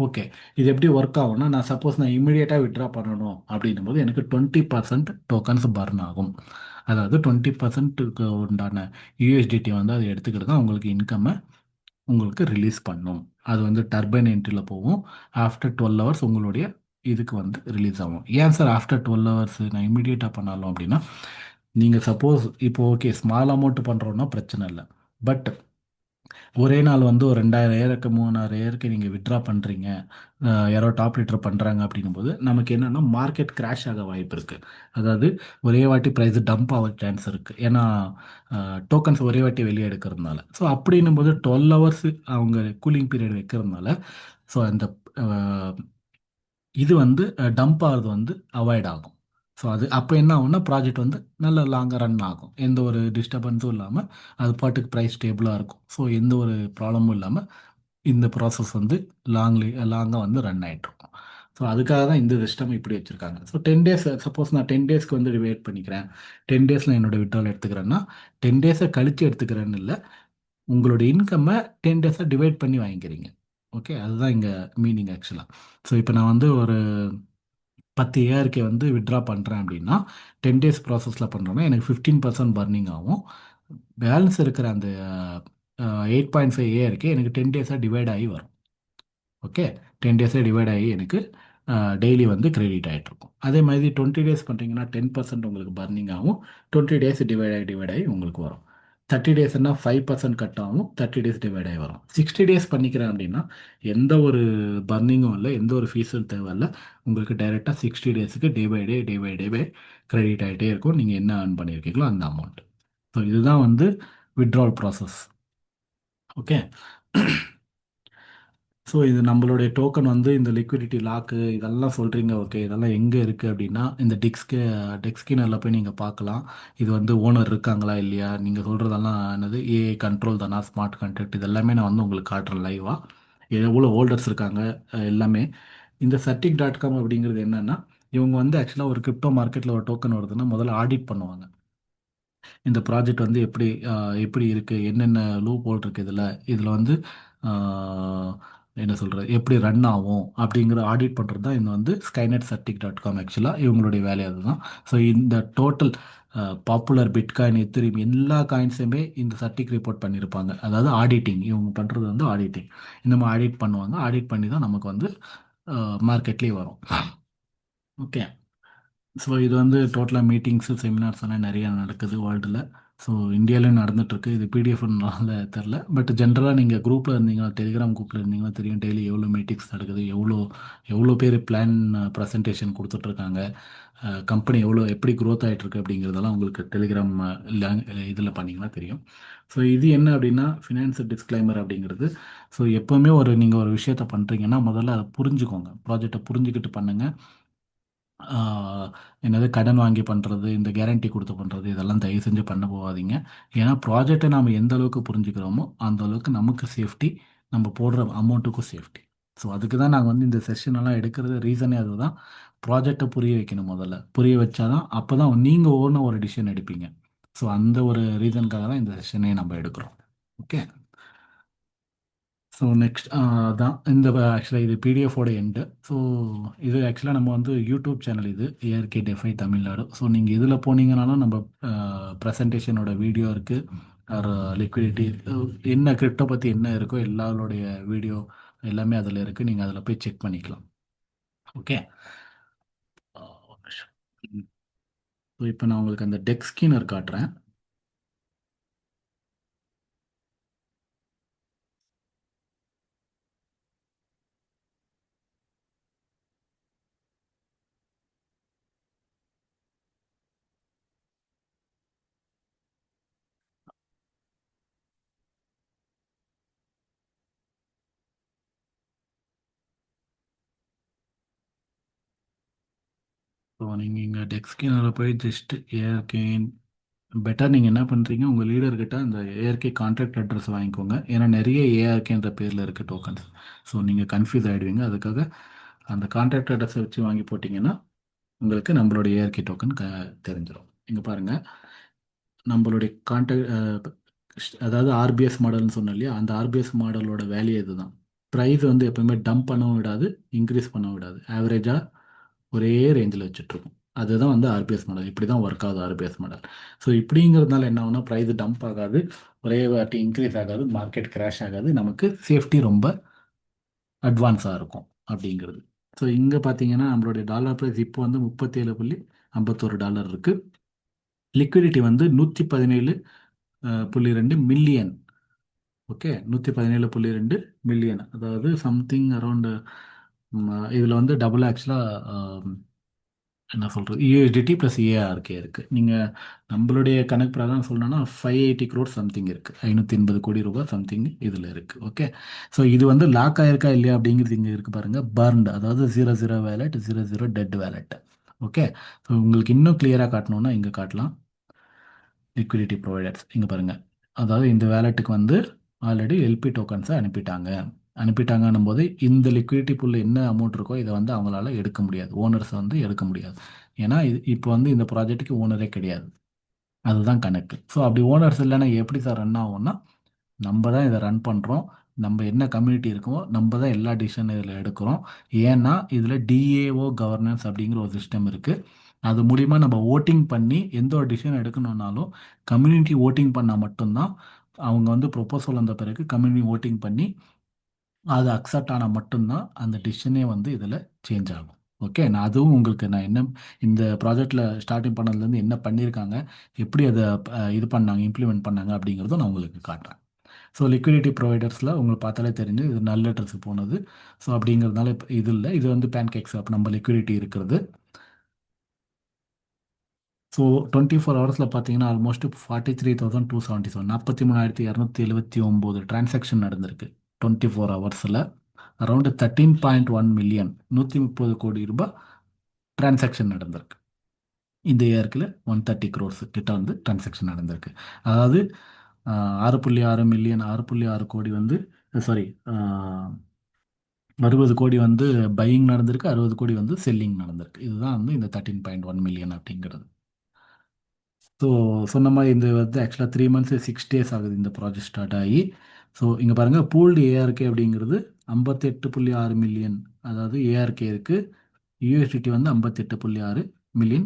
ஓகே. இது எப்படி ஒர்க் ஆகும்னா, நான் சப்போஸ் நான் இமீடியட்டாக வித்ட்ரா பண்ணணும் அப்படின்னும் போது எனக்கு 20% டோக்கன்ஸ் பர்ன் ஆகும். அதாவது 20%க்கு உண்டான யூஎஸ்டிடி வந்து அதை எடுத்துக்கிட்டு தான் உங்களுக்கு இன்கம்மை உங்களுக்கு ரிலீஸ் பண்ணும். அது வந்து டர்பைன் என்ட்ரியில் போகும். ஆஃப்டர் 12 ஹவர்ஸ் உங்களுடைய இதுக்கு வந்து ரிலீஸ் ஆகும். ஏன் சார் ஆஃப்டர் 12 ஹவர்ஸ் நான் இமீடியட்டாக பண்ணாலும் அப்படின்னா, நீங்கள் சப்போஸ் இப்போ ஓகே ஸ்மால் அமௌண்ட் பண்ணுறோன்னா பிரச்சனை இல்லை. பட் ஒரே நாள் வந்து ஒரு 2000 ஏருக்கு 3000 ஏருக்கு நீங்கள் வித்ட்ரா பண்ணுறீங்க, யாரோ டாப் லிட்டர் பண்ணுறாங்க அப்படின்னும்போது நமக்கு என்னென்னா மார்க்கெட் கிராஷ் ஆக வாய்ப்பு இருக்குது. அதாவது ஒரே வாட்டி ப்ரைஸ் டம்ப் ஆக சான்ஸ் இருக்குது. ஏன்னா டோக்கன்ஸ் ஒரே வாட்டி வெளியே எடுக்கிறதுனால. ஸோ அப்படின்னும் போது 12 ஹவர்ஸ் அவங்க கூலிங் பீரியட் வைக்கிறதுனால ஸோ அந்த இது வந்து டம்ப் ஆகிறது வந்து அவாய்ட் ஆகும். ஸோ அது அப்போ என்ன ஆகும்னா ப்ராஜெக்ட் வந்து நல்ல லாங்காக ரன் ஆகும். எந்த ஒரு டிஸ்டர்பன்ஸும் இல்லாமல் அது பாட்டுக்கு ப்ரைஸ் ஸ்டேபிளாக இருக்கும். ஸோ எந்த ஒரு ப்ராப்ளமும் இல்லாமல் இந்த ப்ராசஸ் வந்து லாங்காக வந்து ரன் ஆகிட்ருக்கும். ஸோ அதுக்காக தான் இந்த சிஸ்டம் இப்படி வச்சுருக்காங்க. ஸோ 10 டேஸ் சப்போஸ் நான் 10 டேஸ்க்கு வந்து டிவைட் பண்ணிக்கிறேன், 10 டேஸில் என்னோடய விட்ரால் எடுத்துக்கிறேன்னா 10 டேஸை கழித்து எடுத்துக்கிறேன்னு இல்லை, உங்களோட இன்கம்மை 10 டேஸாக டிவைட் பண்ணி வாங்கிக்கிறீங்க. ஓகே, அதுதான் இங்கே மீனிங் ஆக்சுவலாக. ஸோ இப்போ நான் வந்து ஒரு 10 ஏஆர்கே வந்து வித்ட்ரா பண்ணுறேன் அப்படின்னா 10 டேஸ் ப்ராசஸில் பண்ணுறோன்னா எனக்கு 15% பர்னிங் ஆகும். பேலன்ஸ் இருக்கிற அந்த 8.5 ஏஆர்கே எனக்கு 10 டேஸாக டிவைட் ஆகி வரும். ஓகே, 10 டேஸாக டிவைட் ஆகி எனக்கு டெய்லி வந்து கிரெடிட் ஆகிட்ருக்கும். அதே மாதிரி 20 டேஸ் பண்ணுறீங்கன்னா 10% உங்களுக்கு பர்னிங் ஆகும். 20 டேஸ் டிவைட் ஆகி உங்களுக்கு வரும். 30 டேஸ்னா 5% கட் ஆகும். 30 டேஸ் டிவைட் ஆகி வரும். 60 டேஸ் பண்ணிக்கிறேன் அப்படின்னா எந்த ஒரு பர்னிங்கும் இல்லை, எந்த ஒரு ஃபீஸும் தேவையில்லை. உங்களுக்கு டைரெக்டாக 60 டேஸுக்கு டே பை டே கிரெடிட் ஆகிட்டே இருக்கும். நீங்கள் என்ன earn பண்ணியிருக்கீங்களோ அந்த அமௌண்ட். ஸோ இதுதான் வந்து வித்ட்ரால் ப்ராசஸ். ஓகே. ஸோ இது நம்மளுடைய டோக்கன் வந்து இந்த லிக்விடிட்டி லாக்கு இதெல்லாம் சொல்கிறீங்க. ஓகே, இதெல்லாம் எங்கே இருக்குது அப்படின்னா இந்த டெக்ஸ்கினரில் போய் நீங்கள் பார்க்கலாம். இது வந்து ஓனர் இருக்காங்களா இல்லையா, நீங்கள் சொல்கிறதெல்லாம் என்னது ஏஐ கண்ட்ரோல் தானா, ஸ்மார்ட் கான்ட்ராக்ட், இதெல்லாமே நான் வந்து உங்களுக்கு காட்டுறேன் லைவாக. எவ்வளோ ஹோல்டர்ஸ் இருக்காங்க எல்லாமே. இந்த சர்டிக்.com அப்படிங்கிறது என்னென்னா, இவங்க வந்து ஆக்சுவலாக ஒரு கிரிப்டோ மார்க்கெட்டில் ஒரு டோக்கன் வருதுன்னா முதல்ல ஆடிட் பண்ணுவாங்க. இந்த ப்ராஜெக்ட் வந்து எப்படி இருக்குது, என்னென்ன லூப் ஹோல் இருக்குது இதில் வந்து ஆஹ், என்ன சொல்கிறது, எப்படி ரன் ஆகும் அப்படிங்கிற ஆடிட் பண்ணுறது தான் இந்த வந்து ஸ்கைநெட் சர்டிக்.com. ஆக்சுவலாக இவங்களுடைய வேலை அதுதான். ஸோ இந்த டோட்டல் பாப்புலர் பிட்காயின் எத்திரியும் எல்லா காயின்ஸுமே இந்த சர்டிக் ரிப்போர்ட் பண்ணியிருப்பாங்க. அதாவது ஆடிட்டிங் இவங்க பண்ணுறது வந்து ஆடிட்டிங். இந்த மாதிரி ஆடிட் பண்ணுவாங்க. ஆடிட் பண்ணி தான் நமக்கு வந்து மார்க்கெட்லேயே வரும். ஓகே. ஸோ இது வந்து டோட்டலாக மீட்டிங்ஸு செமினார்ஸ் எல்லாம் நிறையா நடக்குது வேர்ல்டில். ஸோ இந்தியாவிலையும் நடந்துகிட்ருக்கு. இது பிடிஎஃப்னால தெரில. பட் ஜென்ரலாக நீங்கள் குரூப்பில் இருந்தீங்கன்னா, டெலிகிராம் குரூப்பில் இருந்தீங்கன்னா தெரியும், டெய்லி எவ்வளோ மீட்டிங்ஸ் நடக்குது, எவ்வளோ எவ்வளோ பேர் பிளான் ப்ரெசன்டேஷன் கொடுத்துட்ருக்காங்க, கம்பெனி எப்படி க்ரோத் ஆகிட்டுருக்கு அப்படிங்கிறதெல்லாம் உங்களுக்கு டெலிகிராம் இதில் பண்ணிங்கன்னா தெரியும். ஸோ இது என்ன அப்படின்னா ஃபினான்ஸ் டிஸ்க்ளைமர் அப்படிங்கிறது. ஸோ எப்போவுமே நீங்கள் ஒரு விஷயத்த பண்ணுறீங்கன்னா முதல்ல அதை புரிஞ்சுக்கோங்க. ப்ராஜெக்டை புரிஞ்சுக்கிட்டு பண்ணுங்கள். என்னது கடன் வாங்கி பண்ணுறது, இந்த கேரண்டி கொடுத்து பண்ணுறது, இதெல்லாம் தயவு செஞ்சு பண்ண போகாதீங்க. ஏன்னா ப்ராஜெக்டை நாம் எந்த அளவுக்கு புரிஞ்சுக்கிறோமோ அந்த அளவுக்கு நமக்கு சேஃப்டி, நம்ம போடுற அமௌண்ட்டுக்கும் சேஃப்டி. ஸோ அதுக்கு தான் நாங்கள் வந்து இந்த செஷனெல்லாம் எடுக்கிறது ரீசனே அதுதான். ப்ராஜெக்டை புரிய வைக்கணும் முதல்ல. புரிய வச்சா தான் அப்போ தான் நீங்கள் ஓன ஒரு டிசிஷன் எடுப்பீங்க. ஸோ அந்த ஒரு ரீசனுக்காக தான் இந்த செஷனே நம்ம எடுக்கிறோம். ஓகே. ஸோ நெக்ஸ்ட் அதான் இந்த ஆக்சுவலாக இது பிடிஎஃபோட எண்டு. ஸோ இது ஆக்சுவலாக நம்ம வந்து யூடியூப் சேனல் இது ஏஆர்கே டெஃபை தமிழ்நாடு. ஸோ நீங்கள் இதில் போனீங்கனாலும் நம்ம ப்ரெசன்டேஷனோட வீடியோ இருக்குது. ஒரு லிக்விடிட்டி என்ன கிரிப்டோ பற்றி என்ன இருக்கோ எல்லாரோடைய வீடியோ எல்லாமே அதில் இருக்குது. நீங்கள் அதில் போய் செக் பண்ணிக்கலாம். ஓகே. ஸோ இப்போ நான் உங்களுக்கு அந்த டெக் ஸ்கீனர் காட்டுறேன். ஸோ நீங்கள் இங்கே டெக் ஸ்கீனரில் போய் ஜஸ்ட் ஏஆர்கே பெட்டர் நீங்கள் என்ன பண்ணுறீங்க, உங்கள் லீடர்கிட்ட அந்த ஏஆர்கே கான்ட்ராக்ட் அட்ரஸ் வாங்கிக்கோங்க. ஏன்னா நிறைய ஏஆர்கேன்ற பேரில் இருக்க டோக்கன்ஸ். ஸோ நீங்கள் கன்ஃபியூஸ் ஆகிடுவீங்க. அதுக்காக அந்த கான்ட்ராக்ட் அட்ரஸை வச்சு வாங்கி போட்டிங்கன்னா உங்களுக்கு நம்மளோட ஏஆர்கே டோக்கன் தெரிஞ்சிடும். இங்கே பாருங்கள், நம்மளுடைய கான்ட்ராக்ட் அதாவது ஆர்பிஎஸ் மாடல்னு சொன்னோம் இல்லையா, அந்த ஆர்பிஎஸ் மாடலோட வேல்யூ இதுதான். ப்ரைஸ் வந்து எப்பவுமே டம்ப் பண்ணவும் விடாது, இன்க்ரீஸ் பண்ணவும் விடாது. ஆவரேஜாக ஒரே ரேஞ்சில் வச்சுட்ருக்கும். அதுதான் வந்து ஆர்பிஎஸ் மாடல். இப்படி தான் ஒர்க் ஆகுது ஆர்பிஎஸ் மாடல். ஸோ இப்படிங்கிறதுனால என்ன ஆகுனா ப்ரைஸ் டம்ப் ஆகாது, ஒரே வாட்டி இன்க்ரீஸ் ஆகாது, மார்க்கெட் கிராஷ் ஆகாது, நமக்கு சேஃப்டி ரொம்ப அட்வான்ஸாக இருக்கும் அப்படிங்கிறது. ஸோ இங்கே பார்த்தீங்கன்னா நம்மளுடைய டாலர் ப்ரைஸ் இப்போ வந்து 37.51 இருக்குது. லிக்விடிட்டி வந்து 117.2 மில்லியன். ஓகே, 117.2 மில்லியன், அதாவது சம்திங் அரௌண்டு இதில் வந்து டபுள் ஆக்சுவலாக என்ன சொல்கிறது, யூஎஸ்டிடி ப்ளஸ் ஏஆர்கே இருக்குது. நீங்கள் நம்மளுடைய கணக்கு பிரகாரம் சொல்லணும்னா 580 crore சம்திங் இருக்குது, 580 கோடி ரூபாய் சம்திங் இதில் இருக்குது. ஓகே. ஸோ இது வந்து லாக் ஆயிருக்கா இல்லையா அப்படிங்கிறது இங்கே இருக்குது பாருங்கள், பர்ன்டு, அதாவது 00 wallet, 00 dead wallet. Okay. So உங்களுக்கு இன்னும் கிளியராக காட்டணுன்னா இங்கே காட்டலாம். லிக்விடிட்டி ப்ரொவைடர்ஸ் இங்கே பாருங்கள், அதாவது இந்த வேலெட்டுக்கு வந்து ஆல்ரெடி எல்பி டோக்கன்ஸை அனுப்பிட்டாங்க. அனுப்பிட்டாங்கன்னும் போது இந்த லிக்விடிட்டி புல் என்ன அமௌண்ட் இருக்கோ இதை வந்து அவங்களால எடுக்க முடியாது, ஓனர்ஸ் வந்து எடுக்க முடியாது. ஏன்னா இது இப்போ வந்து இந்த ப்ராஜெக்ட்டுக்கு ஓனரே கிடையாது. அதுதான் கணக்கு. ஸோ அப்படி ஓனர்ஸ் இல்லைன்னா எப்படி சார் ரன் ஆகும்னா, நம்ம தான் இதை ரன் பண்ணுறோம். நம்ம என்ன கம்யூனிட்டி இருக்கோ நம்ம தான் எல்லா டிசிஷன் இதில் எடுக்கிறோம். ஏன்னா இதில் டிஏஓ கவர்னன்ஸ் அப்படிங்கிற ஒரு சிஸ்டம் இருக்குது. அது மூலிமா நம்ம ஓட்டிங் பண்ணி எந்த ஒரு டிசிஷன் எடுக்கணுன்னாலும் கம்யூனிட்டி ஓட்டிங் பண்ணால் மட்டும்தான். அவங்க வந்து ப்ரொப்போசல் வந்த பிறகு கம்யூனிட்டி ஓட்டிங் பண்ணி அது அக்செப்ட் ஆனால் மட்டும்தான் அந்த டிசிஷனே வந்து இதில் சேஞ்ச் ஆகும். ஓகே. நான் அதுவும் உங்களுக்கு நான் என்ன இந்த ப்ராஜெக்டில் ஸ்டார்டிங் பண்ணதுலேருந்து என்ன பண்ணியிருக்காங்க, எப்படி அதை இது பண்ணாங்க, இம்ப்ளிமெண்ட் பண்ணாங்க அப்படிங்கிறதும் நான் உங்களுக்கு காட்டுறேன். ஸோ லிக்விடிட்டி ப்ரொவைடர்ஸில் உங்களுக்கு பார்த்தாலே தெரிஞ்சு இது நல்ல லெட்டர்ஸுக்கு போனது. ஸோ அப்படிங்கிறதுனால இப்போ இது இல்லை, இது வந்து பேன்கேக்ஸ் ஆப் நம்ம லிக்விடிட்டி இருக்கிறது. ஸோ 24 ஹவர்ஸில் பார்த்தீங்கன்னா ஆல்மோஸ்ட் 43,277, 43,279 டிரான்சாக்ஷன் நடந்திருக்கு 24 ஹவர்ஸில். அரௌண்டு 13.1 மில்லியன், 130 கோடி ரூபாய் டிரான்சாக்ஷன் நடந்திருக்கு. இந்த இயர்க்கில் 130 crores கிட்ட வந்து டிரான்சாக்ஷன் நடந்திருக்கு. அதாவது 6.6 மில்லியன், 6.6 கோடி வந்து சாரி 60 கோடி வந்து பையிங் நடந்திருக்கு, 60 கோடி வந்து செல்லிங் நடந்திருக்கு. இதுதான் வந்து இந்த 13.1 மில்லியன் அப்படிங்கிறது. ஸோ சொன்ன மாதிரி இந்த வந்து ஆக்சுவலாக 3 months 6 days ஆகுது இந்த ப்ராஜெக்ட் ஸ்டார்ட் ஆகி. ஸோ இங்கே பாருங்கள், பூல்டு ஏஆர்கே அப்படிங்கிறது 58.6 மில்லியன், அதாவது ஏஆர்கே இருக்குது. யூஎஸ்டிடி வந்து 58.6 மில்லியன்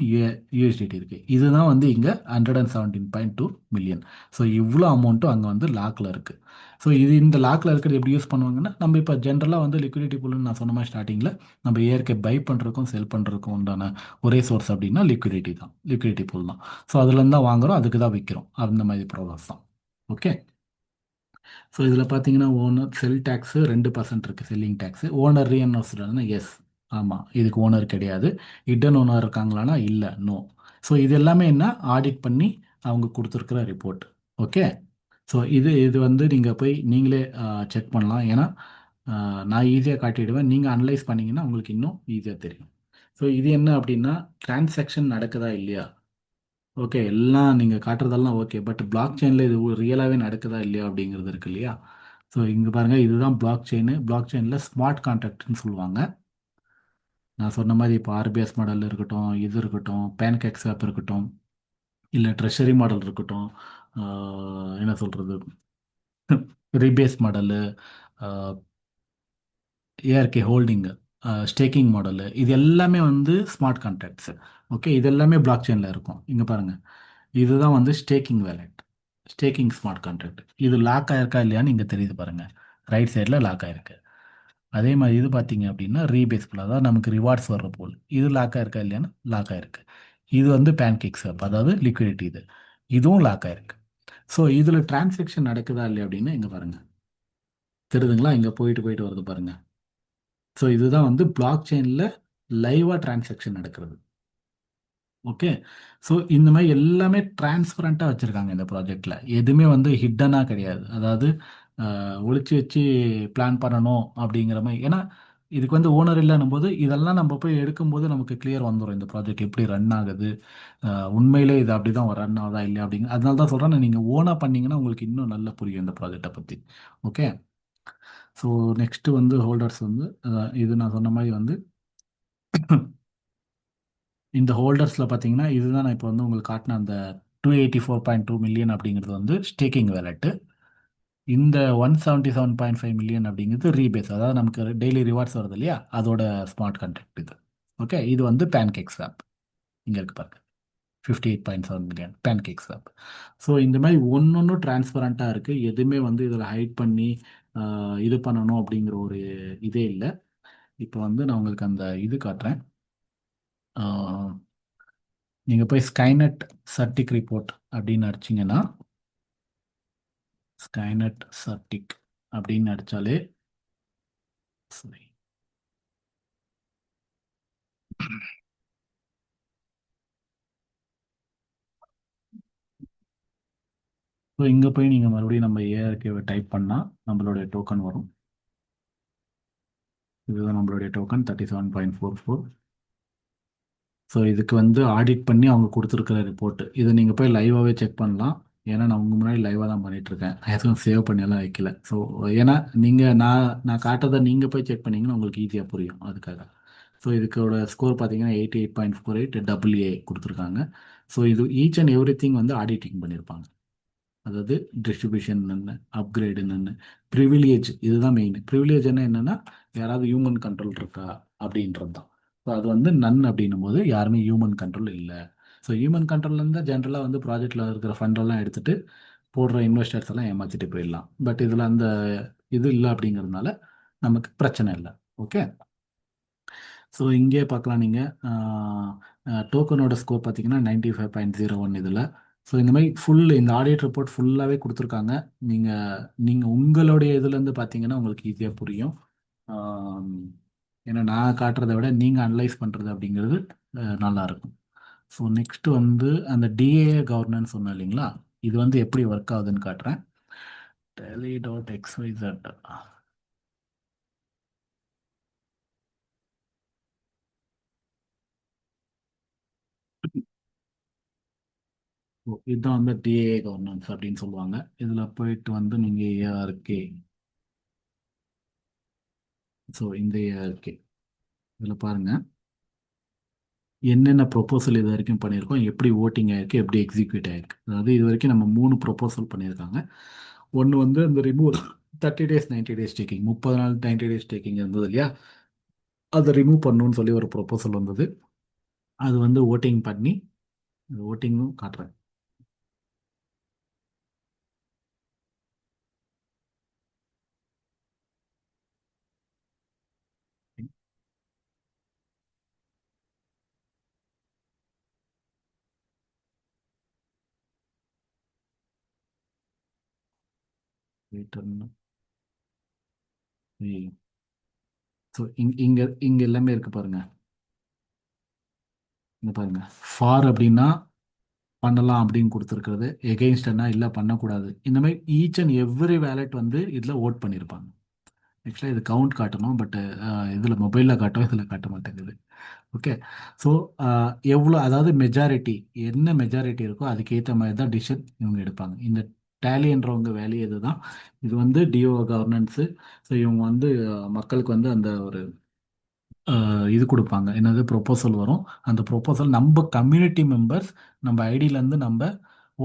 யூஎஸ்டிடி இருக்குது. இதுதான் வந்து இங்கே 117.2 மில்லியன். ஸோ இவ்வளோ அமௌண்ட்டும் அங்கே வந்து லாக்கில் இருக்குது. ஸோ இது இந்த லாக்கில் இருக்கிறது எப்படி யூஸ் பண்ணுவாங்கன்னா, நம்ம இப்போ ஜென்ரலாக வந்து லிக்விடிட்டி புல்லுன்னு நான் சொன்ன மாதிரி ஸ்டார்டிங்கில் நம்ம ஏற்கே பை பண்ணுறதுக்கும் செல் பண்ணுறதுக்கும் உண்டான ஒரே சோர்ஸ் அப்படின்னா லிக்விடிட்டி தான், லிக்விடிட்டி புல் தான். ஸோ அதுலேருந்து தான் வாங்குகிறோம், அதுக்கு தான் விற்கிறோம், அந்த மாதிரி ப்ராசஸ் தான். ஓகே. ஸோ இதில் பார்த்தீங்கன்னா ஓனர் செல் டேக்ஸு 2% இருக்குது, செல்லிங் டேக்ஸு. ஓனர் ரீஎன்வெஸ்ட்னா எஸ், ஆமாம், இதுக்கு ஓனர் கிடையாது. இடன் ஓனர் இருக்காங்களான்னா இல்லை, நோ. ஸோ இது எல்லாமே என்ன ஆடிட் பண்ணி அவங்க கொடுத்துருக்குற ரிப்போர்ட். ஓகே. ஸோ இது இது வந்து நீங்கள் போய் நீங்களே செக் பண்ணலாம். ஏன்னா நான் ஈஸியாக காட்டிடுவேன், நீங்கள் அனலைஸ் பண்ணிங்கன்னா உங்களுக்கு இன்னும் ஈஸியாக தெரியும். ஸோ இது என்ன அப்படின்னா, டிரான்சாக்ஷன் நடக்குதா இல்லையா, ஓகே, எல்லாம் நீங்கள் காட்டுறதெல்லாம் ஓகே, பட் பிளாக் செயினில் இது ரியலாகவே நடக்குதா இல்லையா அப்படிங்கிறது இருக்கு இல்லையா. ஸோ இங்கே பாருங்கள், இதுதான் பிளாக் செயின். பிளாக் செயினில் ஸ்மார்ட் கான்ட்ராக்ட்னு சொல்லுவாங்க. நான் சொன்ன மாதிரி இப்போ ஆர்பிஎஸ் மாடல் இருக்கட்டும், இது இருக்கட்டும், பேன்கேக்ஸ் ஆப் இருக்கட்டும், இல்லை ட்ரெஷரி மாடல் இருக்கட்டும், என்ன சொல்கிறது, repays model, ARK holding, staking model, இது எல்லாமே வந்து ஸ்மார்ட் கான்ட்ராக்ட்ஸு. ஓகே, இது எல்லாமே பிளாக் செயினில் இருக்கும். இங்கே பாருங்கள், இதுதான் வந்து staking wallet, staking smart contract. இது லாக் ஆயிருக்கா இல்லையான்னு இங்கே தெரியுது பாருங்கள், ரைட் சைடில் லாக் ஆயிருக்கு. அதே மாதிரி இது பார்த்தீங்க அப்படின்னா ரீபேஸ் போல், அதாவது நமக்கு ரிவார்ட்ஸ் வர்ற போல், இது லாக் ஆயிருக்கா இல்லையான்னு லாக் ஆயிருக்கு. இது வந்து பேன்கேக்ஸ் ஆப், அதாவது லிக்விடிட்டி இது, இதுவும் லாக் ஆயிருக்கு. ஸோ இதில் டிரான்சாக்ஷன் நடக்குதா இல்லையா அப்படின்னு இங்கே பாருங்கள், தெரியுதுங்களா, இங்கே போயிட்டு போயிட்டு வருது பாருங்கள். ஸோ இதுதான் வந்து பிளாக் செயினில் லைவாக டிரான்சாக்ஷன் நடக்கிறது. ஓகே, ஸோ இந்த மாதிரி எல்லாமே டிரான்ஸ்பரண்ட்டாக வச்சுருக்காங்க இந்த ப்ராஜெக்டில். எதுவுமே வந்து ஹிட்டனாக கிடையாது, அதாவது ஒளிச்சு வச்சு பிளான் பண்ணணும் அப்படிங்கிற மாதிரி. ஏன்னா இதுக்கு வந்து ஓனர் இல்லைன்னும் போது இதெல்லாம் நம்ம போய் எடுக்கும்போது நமக்கு கிளியர் வந்துடும், இந்த ப்ராஜெக்ட் எப்படி ரன் ஆகுது, உண்மையிலே இது அப்படி தான் ரன் ஆகுதா இல்லை அப்படிங்க. அதனால தான் சொல்கிறேன், நீங்கள் ஓனாக பண்ணீங்கன்னா உங்களுக்கு இன்னும் நல்லா புரியும் இந்த ப்ராஜெக்டை பற்றி. ஓகே, ஸோ நெக்ஸ்ட்டு வந்து ஹோல்டர்ஸ் வந்து இது நான் சொன்ன மாதிரி வந்து இந்த ஹோல்டர்ஸில் பார்த்தீங்கன்னா இதுதான் நான் இப்போ வந்து உங்களுக்கு காட்டின அந்த 284.2 மில்லியன் அப்படிங்கிறது வந்து ஸ்டேக்கிங் வேலெட்டு. இந்த 177.5 மில்லியன் அப்படிங்கிறது ரீபேஸ், அதாவது நமக்கு டெய்லி ரிவார்ட்ஸ் வருது இல்லையா, அதோட ஸ்மார்ட் கான்ட்ராக்ட் இது. ஓகே, இது வந்து பேன்கேக் ஸ்வாப். இங்கே இருக்கு பாருங்க, 58.7 மில்லியன் பேன்கேக் ஸ்வாப். ஸோ இந்த மாதிரி ஒன்று ஒன்றும் டிரான்ஸ்பரண்ட்டாக இருக்குது, எதுவுமே வந்து இதில் ஹைட் பண்ணி இது பண்ணணும் அப்படிங்கிற ஒரு இதே இல்லை. இப்போ வந்து நான் உங்களுக்கு அந்த இது காட்டுறேன். நீங்கள் போய் ஸ்கைநெட் சர்டிக் ரிப்போர்ட் அப்படின்னு அடிச்சிங்கன்னா, ஸ்கைநெட் சர்டிக் அப்படின்னு அடித்தாலே, சரி, ஸோ இங்கே போய் நீங்கள் மறுபடியும் நம்ம ஏஆர்கேவை டைப் பண்ணால் நம்மளுடைய டோக்கன் வரும். இதுதான் நம்மளுடைய டோக்கன் 37.44. ஸோ இதுக்கு வந்து ஆடிட் பண்ணி அவங்க கொடுத்துருக்கிற ரிப்போர்ட், இதை நீங்கள் போய் லைவாகவே செக் பண்ணலாம். ஏன்னா நான் உங்கள் முன்னாடி லைவாக தான் பண்ணிகிட்ருக்கேன், எதுவும் சேவ் பண்ணியெல்லாம் வைக்கல. ஸோ ஏன்னா நீங்கள் நான் காட்டுறதை நீங்கள் போய் செக் பண்ணீங்கன்னா உங்களுக்கு ஈஸியாக புரியும், அதுக்காக. ஸோ இதுக்கோட ஸ்கோர் பார்த்தீங்கன்னா 88.48 டபுள் ஏ கொடுத்துருக்காங்க. ஸோ இது ஈச் அண்ட் எவ்ரி திங் வந்து ஆடிட்டிங் பண்ணியிருப்பாங்க, அதாவது டிஸ்ட்ரிபியூஷன் என்ன, அப்கிரேடு என்னென்னு, ப்ரிவிலேஜ், இதுதான் மெயின். ப்ரிவிலேஜ் என்னென்னா யாராவது ஹியூமன் கண்ட்ரோல் இருக்கா அப்படின்றது தான். ஸோ அது வந்து நன் அப்படின்னும் போது யாருமே ஹியூமன் கண்ட்ரோல் இல்லை. ஸோ ஹியூமன் கண்ட்ரோல் இருந்தால் ஜென்ரலாக வந்து ப்ராஜெக்டில் இருக்கிற ஃபண்டெல்லாம் எடுத்துகிட்டு போடுற இன்வெஸ்டர்ஸ் எல்லாம் ஏமாற்றிட்டு போயிடலாம். பட் இதில் அந்த இது இல்லை அப்படிங்கிறதுனால நமக்கு பிரச்சனை இல்லை. ஓகே, ஸோ இங்கே பார்க்கலாம் நீங்கள் டோக்கனோட ஸ்கோர் பார்த்தீங்கன்னா 95.01 இதில். ஸோ இந்த மாதிரி இந்த ஆடிட் ரிப்போர்ட் ஃபுல்லாகவே கொடுத்துருக்காங்க. நீங்கள் உங்களுடைய இதுலேருந்து பார்த்தீங்கன்னா உங்களுக்கு ஈஸியாக புரியும். ஆம், ஏன்னா நான் காட்டுறதை விட நீங்கள் அனலைஸ் பண்ணுறது அப்படிங்கிறது நல்லாயிருக்கும். ஸோ நெக்ஸ்ட்டு வந்து அந்த டிஏஏ கவர்னன்ஸ் சொன்னேன் இல்லைங்களா, இது வந்து எப்படி ஒர்க் ஆகுதுன்னு காட்டுறேன். tally.xyz. இதுதான் வந்து டிஏஏ கவர்னன்ஸ் அப்படின்னு சொல்லுவாங்க. இதில் போயிட்டு வந்து நீங்கள் ஏஆர்கே, ஸோ இந்த ஏஆர்கே இதில் பாருங்கள் என்னென்ன ப்ரொப்போசல் இது வரைக்கும் பண்ணியிருக்கோம், எப்படி ஓட்டிங் ஆயிருக்கு, எப்படி எக்ஸிக்யூட் ஆயிருக்கு. அதாவது இது வரைக்கும் நம்ம 3 ப்ரொப்போசல் பண்ணியிருக்காங்க. ஒன்று வந்து அந்த ரிமூவ் 30 days 90 days டேக்கிங், 30 நாள் 90 days டேக்கிங் இருந்தது இல்லையா, அதை ரிமூவ் பண்ணணும்னு சொல்லி ஒரு ப்ரொப்போசல் வந்தது. அது வந்து ஓட்டிங் பண்ணி, ஓட்டிங்கும் காட்டுறேன். ஸோ இங்கே எல்லாமே இருக்கு பாருங்க. இங்கே பாருங்க, ஃபார் அப்படின்னா பண்ணலாம் அப்படின்னு கொடுத்துருக்கிறது, எகெயின்ஸ்டனா இல்லை பண்ணக்கூடாது. இந்த மாதிரி ஈச் அண்ட் எவ்ரி வேலெட் வந்து இதில் ஓட் பண்ணியிருப்பாங்க. ஆக்சுவலாக இது கவுண்ட் காட்டணும், பட் இதில் மொபைலில் காட்டும், இதில் காட்ட மாட்டேங்குது. ஓகே, ஸோ எவ்வளோ, அதாவது மெஜாரிட்டி, என்ன மெஜாரிட்டி இருக்கோ அதுக்கேற்ற மாதிரி தான் டிசிஷன் இவங்க எடுப்பாங்க. இந்த டேலின்றவங்க வேலையை இதுதான். இது வந்து டிஓ கவர்னன்ஸு. ஸோ இவங்க வந்து மக்களுக்கு வந்து அந்த ஒரு இது கொடுப்பாங்க, என்னது ப்ரொப்போசல் வரும். அந்த ப்ரொப்போசல் நம்ம கம்யூனிட்டி மெம்பர்ஸ் நம்ம ஐடியிலேருந்து நம்ம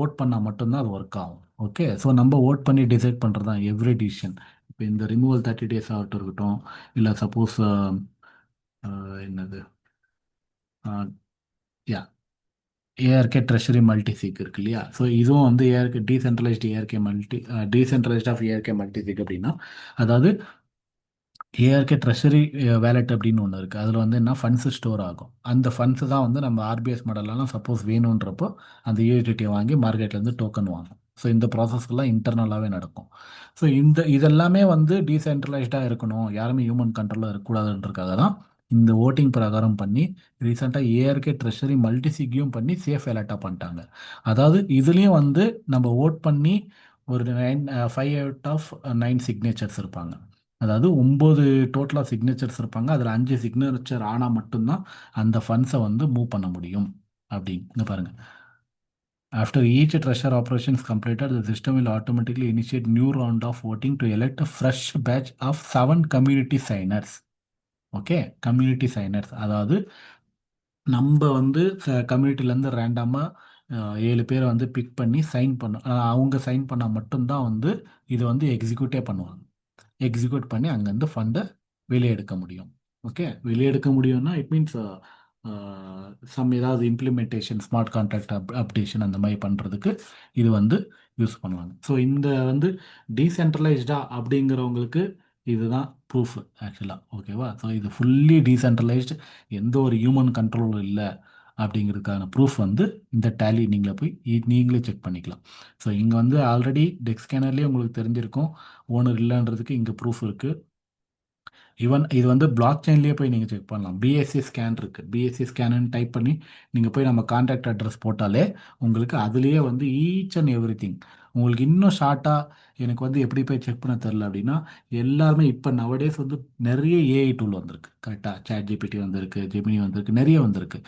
ஓட் பண்ணால் மட்டும்தான் அது ஒர்க் ஆகும். ஓகே, ஸோ நம்ம ஓட் பண்ணி டிசைட் பண்ணுறது தான் எவ்ரி டிசிஷன். இப்போ இந்த ரிமூவல் 30 days ஆகட்டும் இருக்கட்டும், இல்லை சப்போஸ் என்னது யா ஏஆர்கே ட்ரெஷரி மல்டிசிக் இருக்கு இல்லையா? ஸோ இதுவும் வந்து ARK decentralized ARK multi decentralized of ARK multisig அப்படின்னா, அதாவது ஏஆர்கே ட்ரெஷரி வேலெட் அப்படின்னு ஒன்று இருக்குது. அதில் வந்து என்ன ஃபண்ட்ஸு ஸ்டோர் ஆகும். அந்த ஃபண்ட்ஸு தான் வந்து நம்ம ஆர்பிஎஸ் மாடலெலாம் சப்போஸ் வேணுன்றப்போ அந்த யூஎஸ்டிடியை வாங்கி மார்க்கெட்லேருந்து டோக்கன் வாங்கும். ஸோ இந்த ப்ராசஸ்லாம் இன்டர்னலாகவே நடக்கும். ஸோ இதெல்லாமே வந்து டீசென்ட்ரலைஸ்டாக இருக்கணும், யாருமே ஹியூமன் கண்ட்ரோலில் இருக்கக்கூடாதுன்றதுக்காக தான் இந்த ஓட்டிங் பிரகாரம் பண்ணி ரீசெண்டாக ஏஆர்கே ட்ரெஷரி மல்டிசிக்கையும் பண்ணி சேஃப் வேலெட்டாக பண்ணிட்டாங்க. அதாவது இதுலேயும் வந்து நம்ம ஓட் பண்ணி ஒரு 5 out of 9 சிக்னேச்சர்ஸ் இருப்பாங்க. அதாவது 9 டோட்டலாக சிக்னேச்சர்ஸ் இருப்பாங்க. அதில் 5 சிக்னேச்சர் ஆனால் மட்டும்தான் அந்த ஃபண்ட்ஸை வந்து மூவ் பண்ண முடியும். அப்படின்னு பாருங்க. After each treasure operation is completed, the system will automatically initiate new round of voting to elect a fresh batch of 7 community signers. Okay, community signers அதாவது நம்ம வந்து கம்யூனிட்டிலேருந்து ரேண்டமாக 7 பேரை வந்து பிக் பண்ணி சைன் பண்ண, அவங்க சைன் பண்ணால் மட்டும்தான் வந்து இது வந்து எக்ஸிக்யூட்டே பண்ணுவாங்க. எக்ஸிக்யூட் பண்ணி அங்கேருந்து ஃபண்டை வெளியே எடுக்க முடியும். ஓகே, வெளியே எடுக்க முடியும்னா இட் மீன்ஸ் சம் ஏதாவது இம்ப்ளிமெண்டேஷன் ஸ்மார்ட் கான்ட்ராக்ட் அப்டேஷன் அந்த மாதிரி பண்ணுறதுக்கு இது வந்து யூஸ் பண்ணுவாங்க. ஸோ இந்த வந்து டீசென்ட்ரலைஸ்டா அப்படிங்கிறவங்களுக்கு இதுதான் ப்ரூஃப் ஆக்சுவலாக. ஓகேவா? ஸோ இது ஃபுல்லி டீசென்ட்ரலைஸ்டு, எந்த ஒரு ஹியூமன் கண்ட்ரோலும் இல்லை அப்படிங்கிறதுக்கான ப்ரூஃப் வந்து இந்த டேலி நீங்களே போய் நீங்களே செக் பண்ணிக்கலாம். ஸோ இங்கே வந்து ஆல்ரெடி டெக் ஸ்கேனர்லேயே உங்களுக்கு தெரிஞ்சிருக்கும் ஓனர் இல்லைன்றதுக்கு இங்கே ப்ரூஃப் இருக்குது. ஈவன் இது வந்து பிளாக் செயின்லேயே போய் நீங்கள் செக் பண்ணலாம். பிஎஸ்சி ஸ்கேன் இருக்குது, பிஎஸ்சி ஸ்கேனுன்னு டைப் பண்ணி நீங்கள் போய் நம்ம கான்டாக்ட் அட்ரஸ் போட்டாலே உங்களுக்கு அதுலேயே வந்து ஈச் அண்ட் எவ்ரி திங். உங்களுக்கு இன்னும் ஷார்ட்டாக எனக்கு வந்து எப்படி போய் செக் பண்ண தெரில அப்படின்னா, எல்லாருமே இப்போ நவடேஸ் வந்து நிறைய ஏஐ டூல் வந்திருக்கு. கரெக்டாக சேட் ஜிபிடி வந்திருக்கு, ஜெமினி வந்திருக்கு, நிறைய வந்திருக்கு.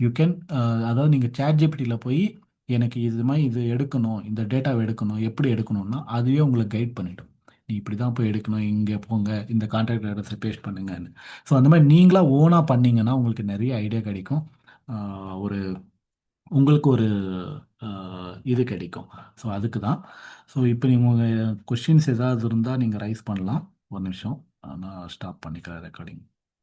யூ கேன், அதாவது நீங்கள் சேட் ஜிபிடியில் போய் எனக்கு இது மாதிரி இது எடுக்கணும், இந்த டேட்டாவை எடுக்கணும், எப்படி எடுக்கணும்னா அதுவே உங்களுக்கு கைட் பண்ணிடும். நீ இப்படி தான் போய் எடுக்கணும், இங்கே போங்க, இந்த கான்டாக்ட் அட்ரஸை பேஸ்ட் பண்ணுங்கன்னு. ஸோ அந்த மாதிரி நீங்களாக ஓனாக பண்ணீங்கன்னா உங்களுக்கு நிறைய ஐடியா கிடைக்கும். ஒரு உங்களுக்கு ஒரு இது கிடைக்கும். ஸோ அதுக்கு தான். ஸோ இப்போ நீங்கள் கொஷின்ஸ் ஏதாவது இருந்தால் நீங்கள் ரைஸ் பண்ணலாம். ஒரு நிமிஷம், நான் ஸ்டாப் பண்ணிக்கிறேன் ரெக்கார்டிங்.